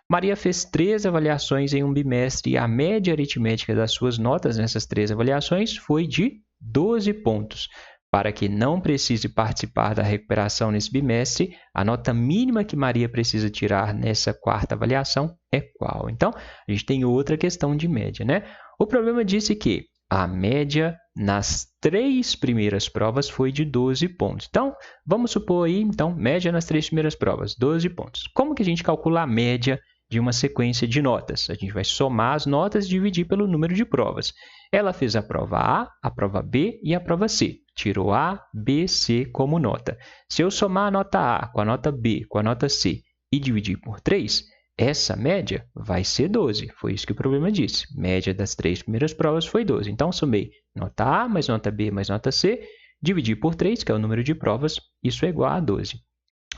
Maria fez 3 avaliações em um bimestre e a média aritmética das suas notas nessas 3 avaliações foi de 12 pontos. Para que não precise participar da recuperação nesse bimestre, a nota mínima que Maria precisa tirar nessa 4ª avaliação é qual? Então, a gente tem outra questão de média, né? O problema disse que a média nas 3 primeiras provas foi de 12 pontos. Então, vamos supor aí, média nas 3 primeiras provas, 12 pontos. Como que a gente calcula a média de uma sequência de notas? A gente vai somar as notas e dividir pelo número de provas. Ela fez a prova A prova B e a prova C. Tirou A, B, C como nota. Se eu somar a nota A com a nota B com a nota C e dividir por 3, essa média vai ser 12. Foi isso que o problema disse. Média das 3 primeiras provas foi 12. Então, somei nota A mais nota B mais nota C, dividir por 3, que é o número de provas, isso é igual a 12.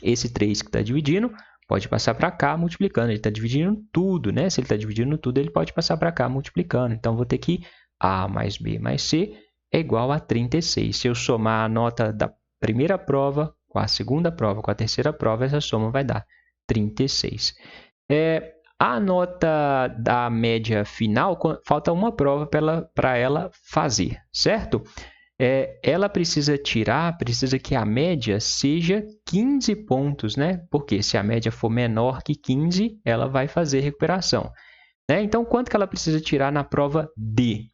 Esse 3 que está dividindo pode passar para cá multiplicando. Ele está dividindo tudo, né? Se ele está dividindo tudo, ele pode passar para cá multiplicando. Então, vou ter que A mais B mais C é igual a 36. Se eu somar a nota da primeira prova com a segunda prova, com a terceira prova, essa soma vai dar 36. A nota da média final, falta uma prova para ela fazer, certo? Ela precisa que a média seja 15 pontos, né? Porque se a média for menor que 15, ela vai fazer recuperação, né? Então, quanto que ela precisa tirar na prova D?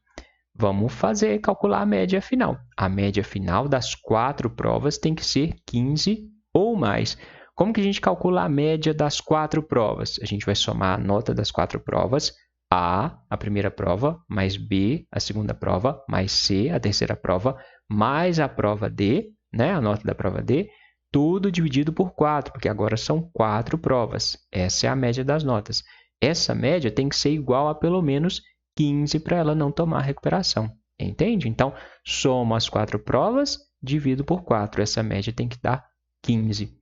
Vamos calcular a média final. A média final das 4 provas tem que ser 15 ou mais. Como que a gente calcula a média das 4 provas? A gente vai somar a nota das 4 provas A primeira prova, mais B, a segunda prova, mais C, a terceira prova, mais a prova D, né? A nota da prova D, tudo dividido por 4, porque agora são 4 provas. Essa é a média das notas. Essa média tem que ser igual a pelo menos 15 para ela não tomar recuperação. Entende? Então, somo as 4 provas, divido por 4. Essa média tem que dar 15.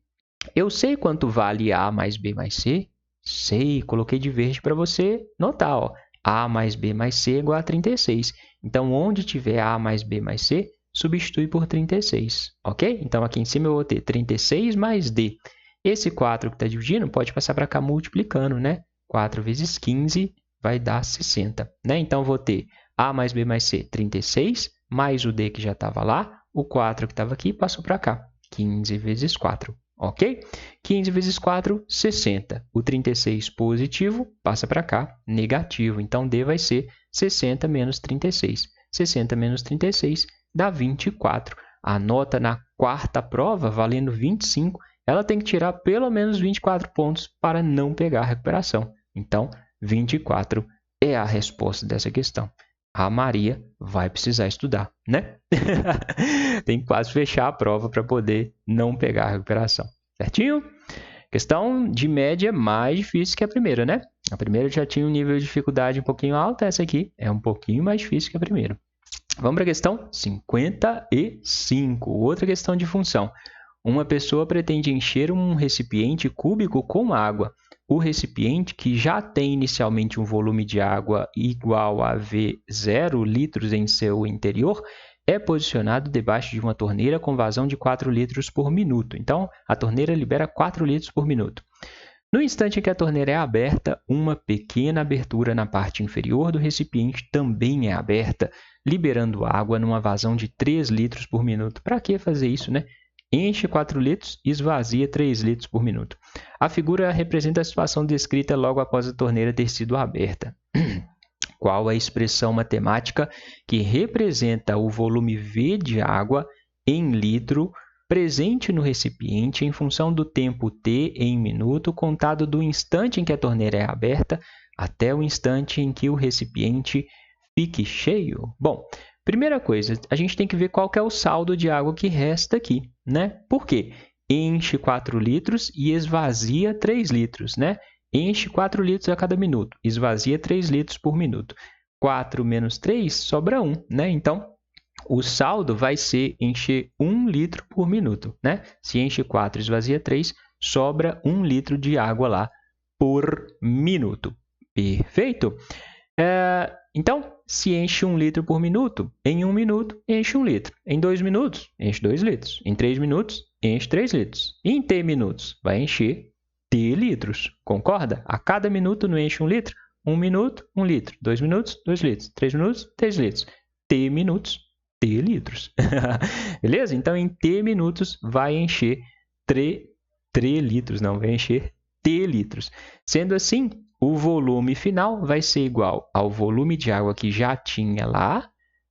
Eu sei quanto vale A mais B mais C? Sei, coloquei de verde para você notar. Ó. A mais B mais C é igual a 36. Então, onde tiver A mais B mais C, substitui por 36, ok? Então, aqui em cima eu vou ter 36 mais D. Esse 4 que está dividindo pode passar para cá multiplicando, né? 4 vezes 15 vai dar 60, né? Então, eu vou ter A mais B mais C, 36, mais o D que já estava lá, o 4 que estava aqui passou para cá, 15 vezes 4, ok? 15 vezes 4, 60. O 36 positivo passa para cá, negativo. Então, D vai ser 60 menos 36. 60 menos 36 dá 24. A nota na quarta prova, valendo 25, ela tem que tirar pelo menos 24 pontos para não pegar a recuperação. Então, 24 é a resposta dessa questão. A Maria vai precisar estudar, né? Tem que quase fechar a prova para poder não pegar a recuperação. Certinho? Questão de média mais difícil que a primeira, né? A primeira já tinha um nível de dificuldade um pouquinho alto, essa aqui é um pouquinho mais difícil que a primeira. Vamos para a questão 55, outra questão de função. Uma pessoa pretende encher um recipiente cúbico com água. O recipiente, que já tem inicialmente um volume de água igual a V0 litros em seu interior, é posicionado debaixo de uma torneira com vazão de 4 litros por minuto. Então, a torneira libera 4 litros por minuto. No instante em que a torneira é aberta, uma pequena abertura na parte inferior do recipiente também é aberta, liberando água numa vazão de 3 litros por minuto. Para que fazer isso, né? Enche 4 litros e esvazia 3 litros por minuto. A figura representa a situação descrita logo após a torneira ter sido aberta. Qual a expressão matemática que representa o volume V de água em litro presente no recipiente em função do tempo T em minuto contado do instante em que a torneira é aberta até o instante em que o recipiente fique cheio? Bom, primeira coisa, a gente tem que ver qual que é o saldo de água que resta aqui, né? Por quê? Enche 4 litros e esvazia 3 litros, né? Enche 4 litros a cada minuto, esvazia 3 litros por minuto. 4 menos 3 sobra 1, né? Então, o saldo vai ser encher 1 litro por minuto, né? Se enche 4 e esvazia 3, sobra 1 litro de água lá por minuto. Perfeito? Então, se enche 1 litro por minuto, em 1 minuto, enche 1 litro. Em 2 minutos, enche 2 litros. Em 3 minutos, enche 3 litros. E em T minutos, vai encher T litros. Concorda? A cada minuto não enche 1 litro. 1 minuto, 1 litro. 2 minutos, 2 litros. 3 minutos, 3 litros. T minutos, T litros. Beleza? Então, em T minutos, vai encher 3 litros. Não, vai encher T litros. Sendo assim, o volume final vai ser igual ao volume de água que já tinha lá,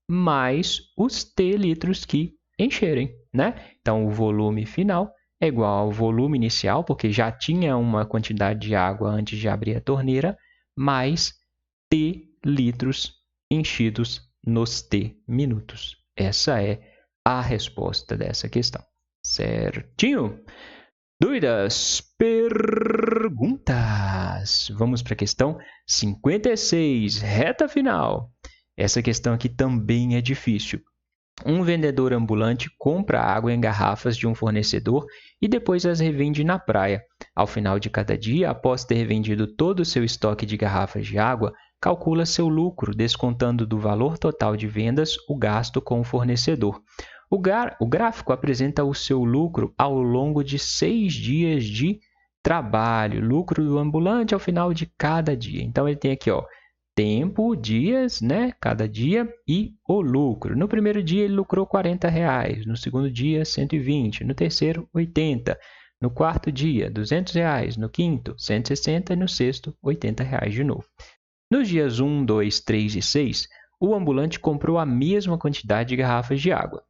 mais os T litros que encherem, né? Então, o volume final é igual ao volume inicial, porque já tinha uma quantidade de água antes de abrir a torneira, mais T litros enchidos nos T minutos. Essa é a resposta dessa questão. Certinho? Dúvidas? Perguntas? Vamos para a questão 56, reta final. Essa questão aqui também é difícil. Um vendedor ambulante compra água em garrafas de um fornecedor e depois as revende na praia. Ao final de cada dia, após ter vendido todo o seu estoque de garrafas de água, calcula seu lucro, descontando do valor total de vendas o gasto com o fornecedor. O gráfico apresenta o seu lucro ao longo de 6 dias de trabalho, lucro do ambulante ao final de cada dia. Então, ele tem aqui, ó, tempo, dias, né? Cada dia e o lucro. No primeiro dia, ele lucrou R$40. No segundo dia, 120. No terceiro, 80. No quarto dia, R$200. No quinto, 160. E no sexto, R$80 de novo. Nos dias 1, 2, 3 e 6, o ambulante comprou a mesma quantidade de garrafas de água.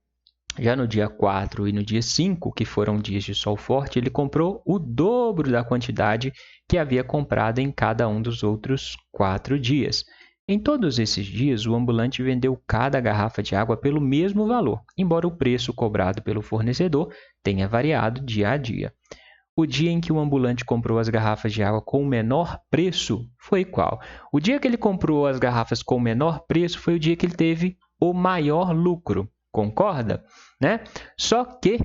Já no dia 4 e no dia 5, que foram dias de sol forte, ele comprou o dobro da quantidade que havia comprado em cada um dos outros 4 dias. Em todos esses dias, o ambulante vendeu cada garrafa de água pelo mesmo valor, embora o preço cobrado pelo fornecedor tenha variado dia a dia. O dia em que o ambulante comprou as garrafas de água com o menor preço foi qual? O dia que ele comprou as garrafas com o menor preço foi o dia que ele teve o maior lucro. Concorda? Né? Só que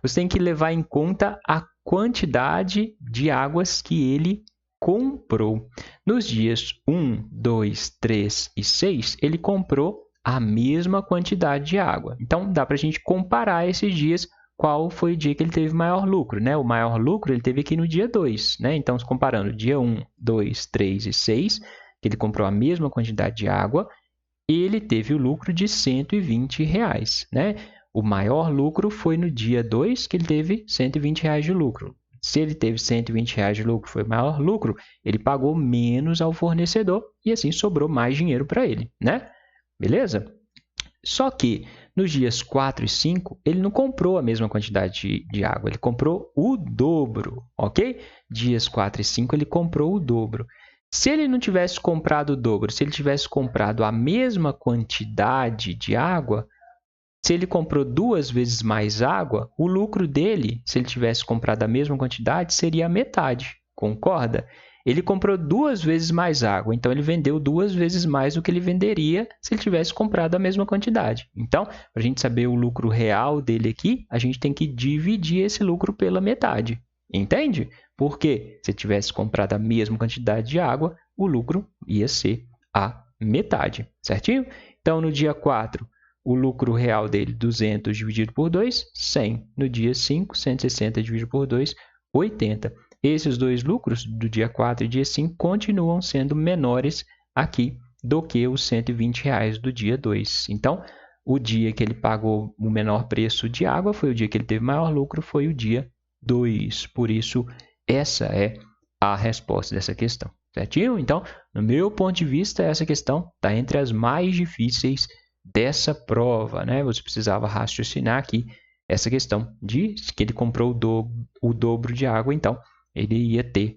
você tem que levar em conta a quantidade de águas que ele comprou. Nos dias 1, 2, 3 e 6, ele comprou a mesma quantidade de água. Então, dá para a gente comparar esses dias qual foi o dia que ele teve maior lucro, né? O maior lucro ele teve aqui no dia 2, né? Então, comparando dia 1, 2, 3 e 6, que ele comprou a mesma quantidade de água, ele teve o lucro de R$ 120, né? O maior lucro foi no dia 2, que ele teve R$ 120 de lucro. Se ele teve R$ 120 de lucro, foi o maior lucro, ele pagou menos ao fornecedor e assim sobrou mais dinheiro para ele, né? Beleza? Só que nos dias 4 e 5, ele não comprou a mesma quantidade de água, ele comprou o dobro, ok? Dias 4 e 5, ele comprou o dobro. Se ele não tivesse comprado o dobro, se ele tivesse comprado a mesma quantidade de água, se ele comprou 2 vezes mais água, o lucro dele, se ele tivesse comprado a mesma quantidade, seria a metade. Concorda? Ele comprou 2 vezes mais água, então ele vendeu 2 vezes mais do que ele venderia se ele tivesse comprado a mesma quantidade. Então, para a gente saber o lucro real dele aqui, a gente tem que dividir esse lucro pela metade. Entende? Porque se tivesse comprado a mesma quantidade de água, o lucro ia ser a metade, certinho? Então, no dia 4, o lucro real dele, 200 dividido por 2, 100. No dia 5, 160 dividido por 2, 80. Esses dois lucros, do dia 4 e dia 5, continuam sendo menores aqui do que os R$ 120 do dia 2. Então, o dia que ele pagou o menor preço de água foi o dia que ele teve maior lucro, foi o dia 2. Por isso, essa é a resposta dessa questão. Certinho? Então, no meu ponto de vista, essa questão está entre as mais difíceis dessa prova, né? Você precisava raciocinar aqui essa questão de que ele comprou o dobro de água, então ele ia ter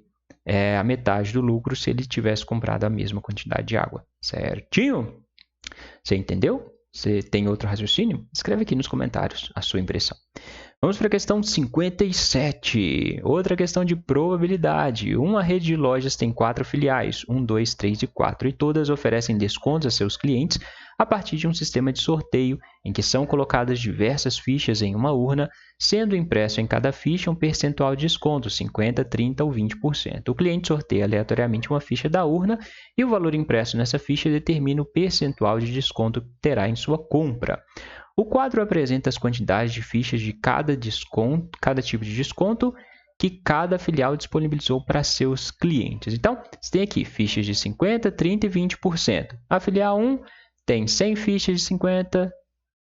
a metade do lucro se ele tivesse comprado a mesma quantidade de água. Certinho? Você entendeu? Você tem outro raciocínio? Escreve aqui nos comentários a sua impressão. Vamos para a questão 57. Outra questão de probabilidade. Uma rede de lojas tem 4 filiais, 1, 2, 3 e 4, e todas oferecem descontos a seus clientes a partir de um sistema de sorteio em que são colocadas diversas fichas em uma urna, sendo impresso em cada ficha um percentual de desconto, 50%, 30% ou 20%. O cliente sorteia aleatoriamente uma ficha da urna e o valor impresso nessa ficha determina o percentual de desconto que terá em sua compra. O quadro apresenta as quantidades de fichas de cada tipo de desconto que cada filial disponibilizou para seus clientes. Então, você tem aqui fichas de 50%, 30% e 20%. A filial 1 tem 100 fichas de 50%,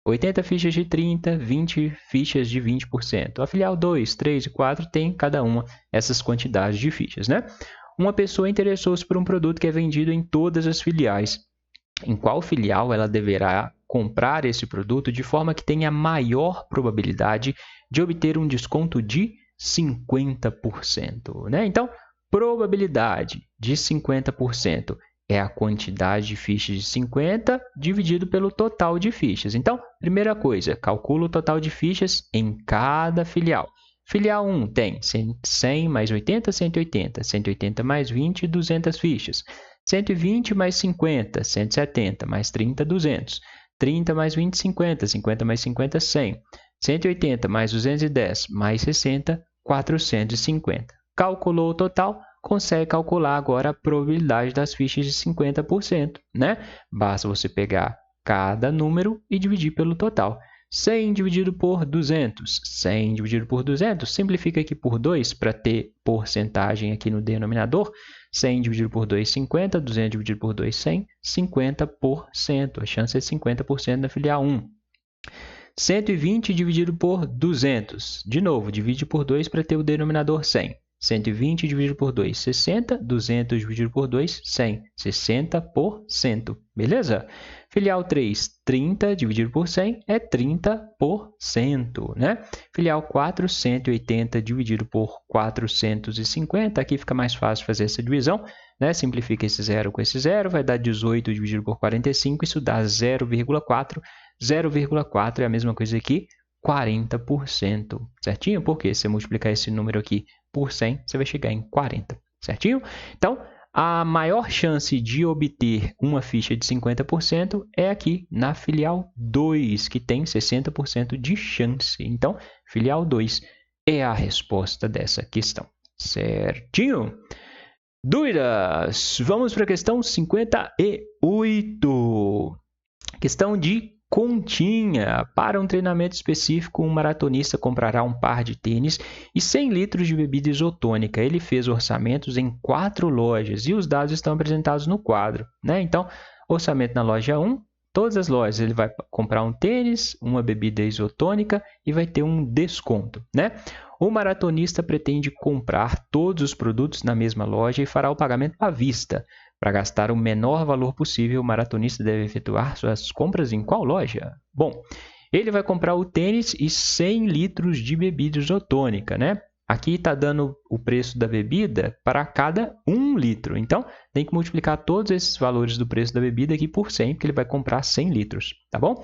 80 fichas de 30%, 20 fichas de 20%. A filial 2, 3 e 4 tem cada uma essas quantidades de fichas, né? Uma pessoa interessou-se por um produto que é vendido em todas as filiais. Em qual filial ela deverá comprar esse produto de forma que tenha maior probabilidade de obter um desconto de 50%, né? Então, probabilidade de 50% é a quantidade de fichas de 50 dividido pelo total de fichas. Então, primeira coisa, calcula o total de fichas em cada filial. Filial 1 tem 100 mais 80, 180. 180 mais 20, 200 fichas. 120 mais 50, 170. Mais 30, 200. 30 mais 20, 50. 50 mais 50, 100. 180 mais 210 mais 60, 450. Calculou o total, consegue calcular agora a probabilidade das fichas de 50%, né? Basta você pegar cada número e dividir pelo total. 100 dividido por 200. 100 dividido por 200, simplifica aqui por 2 para ter porcentagem aqui no denominador. 100 dividido por 2, 50. 200 dividido por 2, 100. 50%. A chance é 50% na filial 1. 120 dividido por 200. De novo, divide por 2 para ter o denominador 100. 120 dividido por 2, 60. 200 dividido por 2, 100. 60%. Beleza? Filial 3, 30 dividido por 100 é 30%, né? Filial 4, 180 dividido por 450. Aqui fica mais fácil fazer essa divisão, né? Simplifica esse zero com esse zero, vai dar 18 dividido por 45, isso dá 0,4. 0,4 é a mesma coisa aqui, 40%, certinho? Porque se você multiplicar esse número aqui por 100, você vai chegar em 40, certinho? Então, a maior chance de obter uma ficha de 50% é aqui na filial 2, que tem 60% de chance. Então, filial 2 é a resposta dessa questão, certinho? Dúvidas? Vamos para a questão 58. Questão de continha. Para um treinamento específico, um maratonista comprará um par de tênis e 100 litros de bebida isotônica. Ele fez orçamentos em 4 lojas e os dados estão apresentados no quadro, né? Então, orçamento na loja 1, todas as lojas, ele vai comprar um tênis, uma bebida isotônica e vai ter um desconto, né? O maratonista pretende comprar todos os produtos na mesma loja e fará o pagamento à vista. Para gastar o menor valor possível, o maratonista deve efetuar suas compras em qual loja? Bom, ele vai comprar o tênis e 100 litros de bebida isotônica, né? Aqui está dando o preço da bebida para cada 1 litro. Então, tem que multiplicar todos esses valores do preço da bebida aqui por 100, porque ele vai comprar 100 litros, tá bom?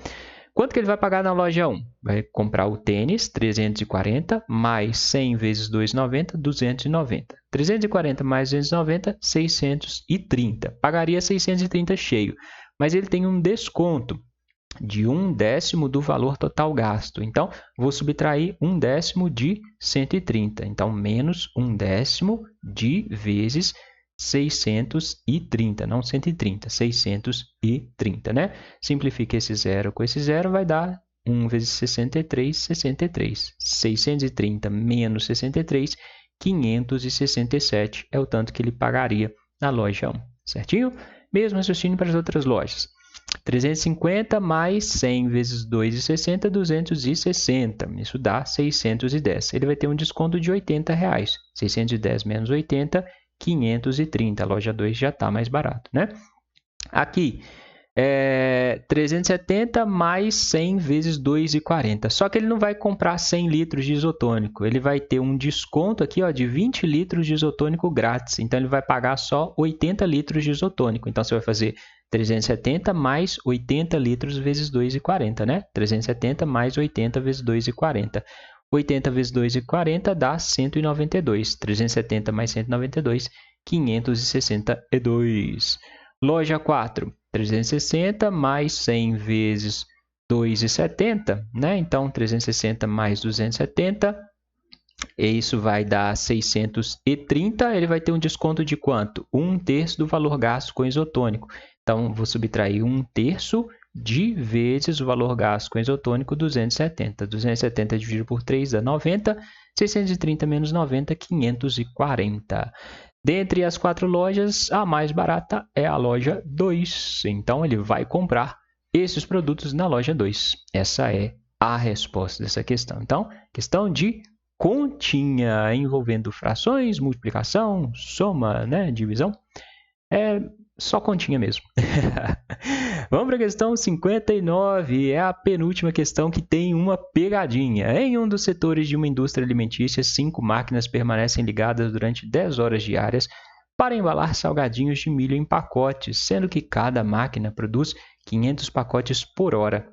Quanto que ele vai pagar na loja 1? Vai comprar o tênis, 340, mais 100 vezes 2,90, 290. 340 mais 290, 630. Pagaria 630 cheio, mas ele tem um desconto de 1/10 do valor total gasto. Então, vou subtrair 1/10 de 130. Então, menos 1/10 de vezes 630, não 130, 630, né? Simplifica esse zero com esse zero, vai dar 1 vezes 63, 63. 630 menos 63, 567 é o tanto que ele pagaria na loja 1, certinho? Mesmo raciocínio para as outras lojas. 350 mais 100 vezes 2,60, 260. Isso dá 610. Ele vai ter um desconto de R$80. 610 menos 80, 530. A loja 2 já está mais barato, né? Aqui, 370 mais 100 vezes 2,40. Só que ele não vai comprar 100 litros de isotônico. Ele vai ter um desconto aqui, ó, de 20 litros de isotônico grátis. Então, ele vai pagar só 80 litros de isotônico. Então, você vai fazer 370 mais 80 litros vezes 2,40, né? 370 mais 80 vezes 2,40. 80 vezes 2,40 dá 192. 370 mais 192, 562. Loja 4, 360 mais 100 vezes 2,70, né? Então, 360 mais 270, isso vai dar 630. Ele vai ter um desconto de quanto? 1/3 do valor gasto com isotônico. Então, vou subtrair 1/3 de vezes o valor gasto com isotônico, 270. 270 dividido por 3 dá 90. 630 menos 90, 540. Dentre as 4 lojas, a mais barata é a loja 2. Então, ele vai comprar esses produtos na loja 2. Essa é a resposta dessa questão. Então, questão de continha envolvendo frações, multiplicação, soma, né, divisão. É só continha mesmo. Vamos para a questão 59. É a penúltima questão que tem uma pegadinha. Em um dos setores de uma indústria alimentícia, 5 máquinas permanecem ligadas durante 10 horas diárias para embalar salgadinhos de milho em pacotes, sendo que cada máquina produz 500 pacotes por hora.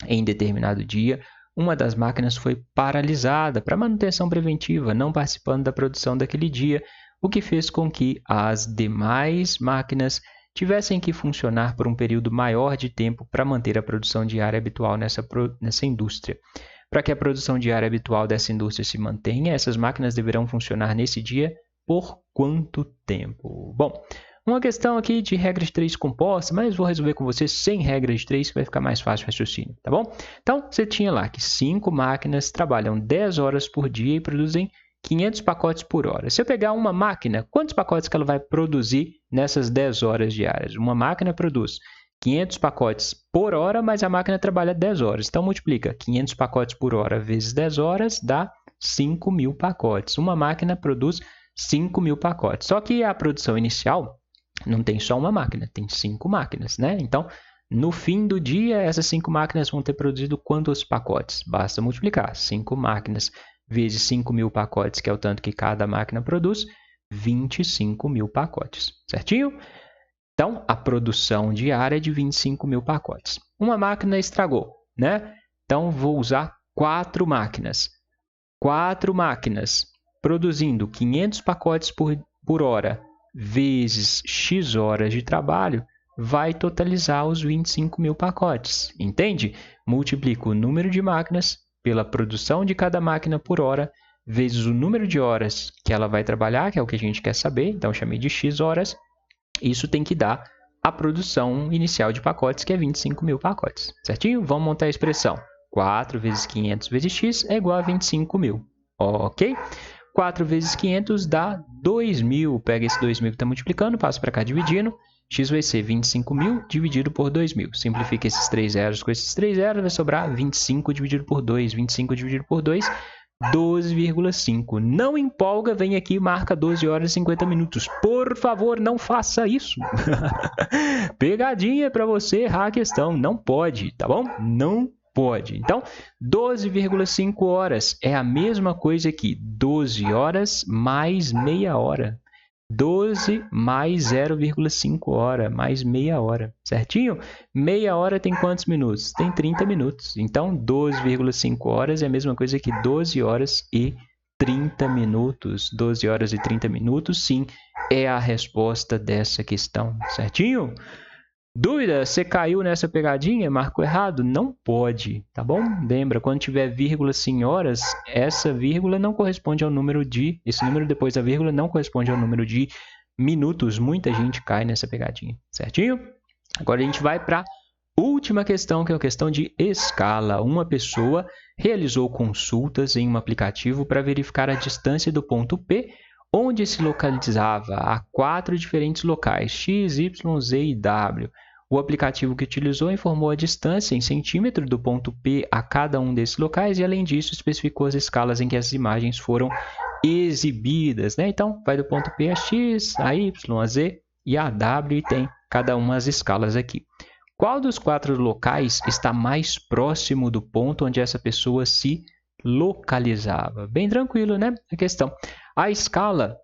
Em determinado dia, uma das máquinas foi paralisada para manutenção preventiva, não participando da produção daquele dia, o que fez com que as demais máquinas tivessem que funcionar por um período maior de tempo para manter a produção diária habitual nessa indústria. Para que a produção diária habitual dessa indústria se mantenha, essas máquinas deverão funcionar nesse dia por quanto tempo? Bom, uma questão aqui de regra de 3 composta, mas vou resolver com você sem regra de 3, que vai ficar mais fácil o raciocínio, tá bom? Então, você tinha lá que 5 máquinas trabalham 10 horas por dia e produzem 500 pacotes por hora. Se eu pegar uma máquina, quantos pacotes que ela vai produzir nessas 10 horas diárias? Uma máquina produz 500 pacotes por hora, mas a máquina trabalha 10 horas. Então, multiplica 500 pacotes por hora vezes 10 horas, dá 5.000 pacotes. Uma máquina produz 5.000 pacotes. Só que a produção inicial não tem só uma máquina, tem 5 máquinas, né? Então, no fim do dia, essas 5 máquinas vão ter produzido quantos pacotes? Basta multiplicar 5 máquinas vezes 5.000 pacotes, que é o tanto que cada máquina produz, 25.000 pacotes, certinho? Então, a produção diária é de 25.000 pacotes. Uma máquina estragou, né? Então, vou usar 4 máquinas. 4 máquinas produzindo 500 pacotes por hora vezes X horas de trabalho vai totalizar os 25.000 pacotes, entende? Multiplico o número de máquinas pela produção de cada máquina por hora vezes o número de horas que ela vai trabalhar, que é o que a gente quer saber, então eu chamei de X horas. Isso tem que dar a produção inicial de pacotes, que é 25.000 pacotes, certinho? Vamos montar a expressão. 4 vezes 500 vezes x é igual a 25.000, ok? 4 vezes 500 dá 2.000. Pega esse 2.000 que está multiplicando, passa para cá dividindo. X vai ser 25.000 dividido por 2.000. Simplifica esses 3 zeros com esses 3 zeros, vai sobrar 25 dividido por 2. 25 dividido por 2, 12,5. Não empolga, vem aqui e marca 12 horas e 50 minutos. Por favor, não faça isso. Pegadinha para você errar a questão. Não pode, tá bom? Não pode. Então, 12,5 horas é a mesma coisa que 12 horas mais meia hora. 12 mais 0,5 hora, mais meia hora, certinho? Meia hora tem quantos minutos? Tem 30 minutos. Então, 12,5 horas é a mesma coisa que 12 horas e 30 minutos. 12 horas e 30 minutos, sim, é a resposta dessa questão, certinho? Dúvida? Você caiu nessa pegadinha? Marcou errado? Não pode, tá bom? Lembra, quando tiver vírgula em horas, essa vírgula não corresponde ao número de... Esse número depois da vírgula não corresponde ao número de minutos. Muita gente cai nessa pegadinha, certinho? Agora a gente vai para a última questão, que é a questão de escala. Uma pessoa realizou consultas em um aplicativo para verificar a distância do ponto P, onde se localizava a 4 diferentes locais, x, y, z e w. O aplicativo que utilizou informou a distância em centímetro do ponto P a cada um desses locais e, além disso, especificou as escalas em que as imagens foram exibidas, né? Então, vai do ponto P a x, a y, a z e a w, e tem cada uma as escalas aqui. Qual dos 4 locais está mais próximo do ponto onde essa pessoa se localizava? Bem tranquilo, né? A questão. A escala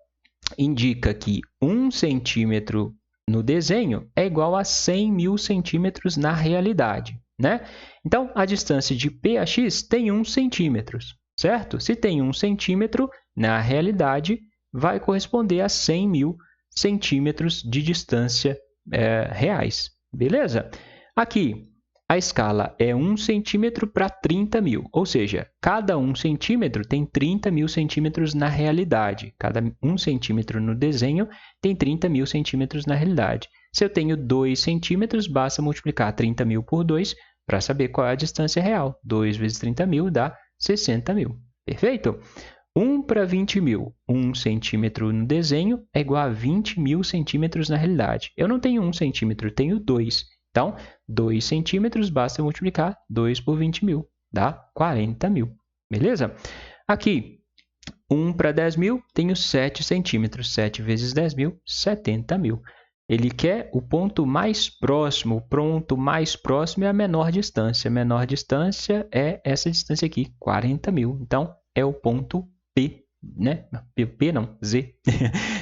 indica que 1 centímetro no desenho é igual a 100.000 centímetros na realidade, né? Então, a distância de P a X tem 1 centímetro, certo? Se tem 1 centímetro, na realidade, vai corresponder a 100.000 centímetros de distância reais, beleza? Aqui, a escala é 1 centímetro para 30.000, ou seja, cada 1 centímetro tem 30.000 centímetros na realidade. Cada 1 centímetro no desenho tem 30.000 centímetros na realidade. Se eu tenho 2 centímetros, basta multiplicar 30.000 por 2 para saber qual é a distância real. 2 vezes 30.000 dá 60.000. Perfeito? 1 para 20.000. 1 centímetro no desenho é igual a 20.000 centímetros na realidade. Eu não tenho 1 centímetro, eu tenho 2. Então, 2 centímetros, basta multiplicar 2 por 20.000, dá 40.000, beleza? Aqui, 1 para 10.000, tenho 7 centímetros, 7 vezes 10.000, 70.000. Ele quer o ponto mais próximo, o ponto mais próximo é a menor distância. A menor distância é essa distância aqui, 40.000. Então, é o ponto P, né? P não, Z,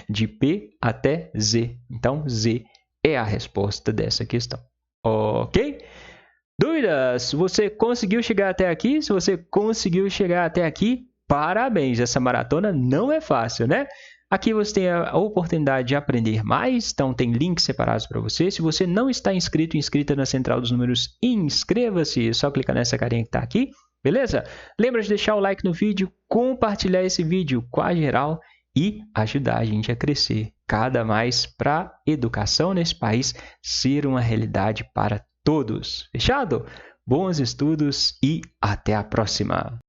de P até Z. Então, Z é a resposta dessa questão. Ok? Dúvidas? Você conseguiu chegar até aqui? Se você conseguiu chegar até aqui, parabéns! Essa maratona não é fácil, né? Aqui você tem a oportunidade de aprender mais, então tem links separados para você. Se você não está inscrito, inscrita na Central dos Números, inscreva-se. É só clicar nessa carinha que está aqui, beleza? Lembra de deixar o like no vídeo, compartilhar esse vídeo com a geral e ajudar a gente a crescer cada mais para a educação nesse país ser uma realidade para todos. Fechado? Bons estudos e até a próxima!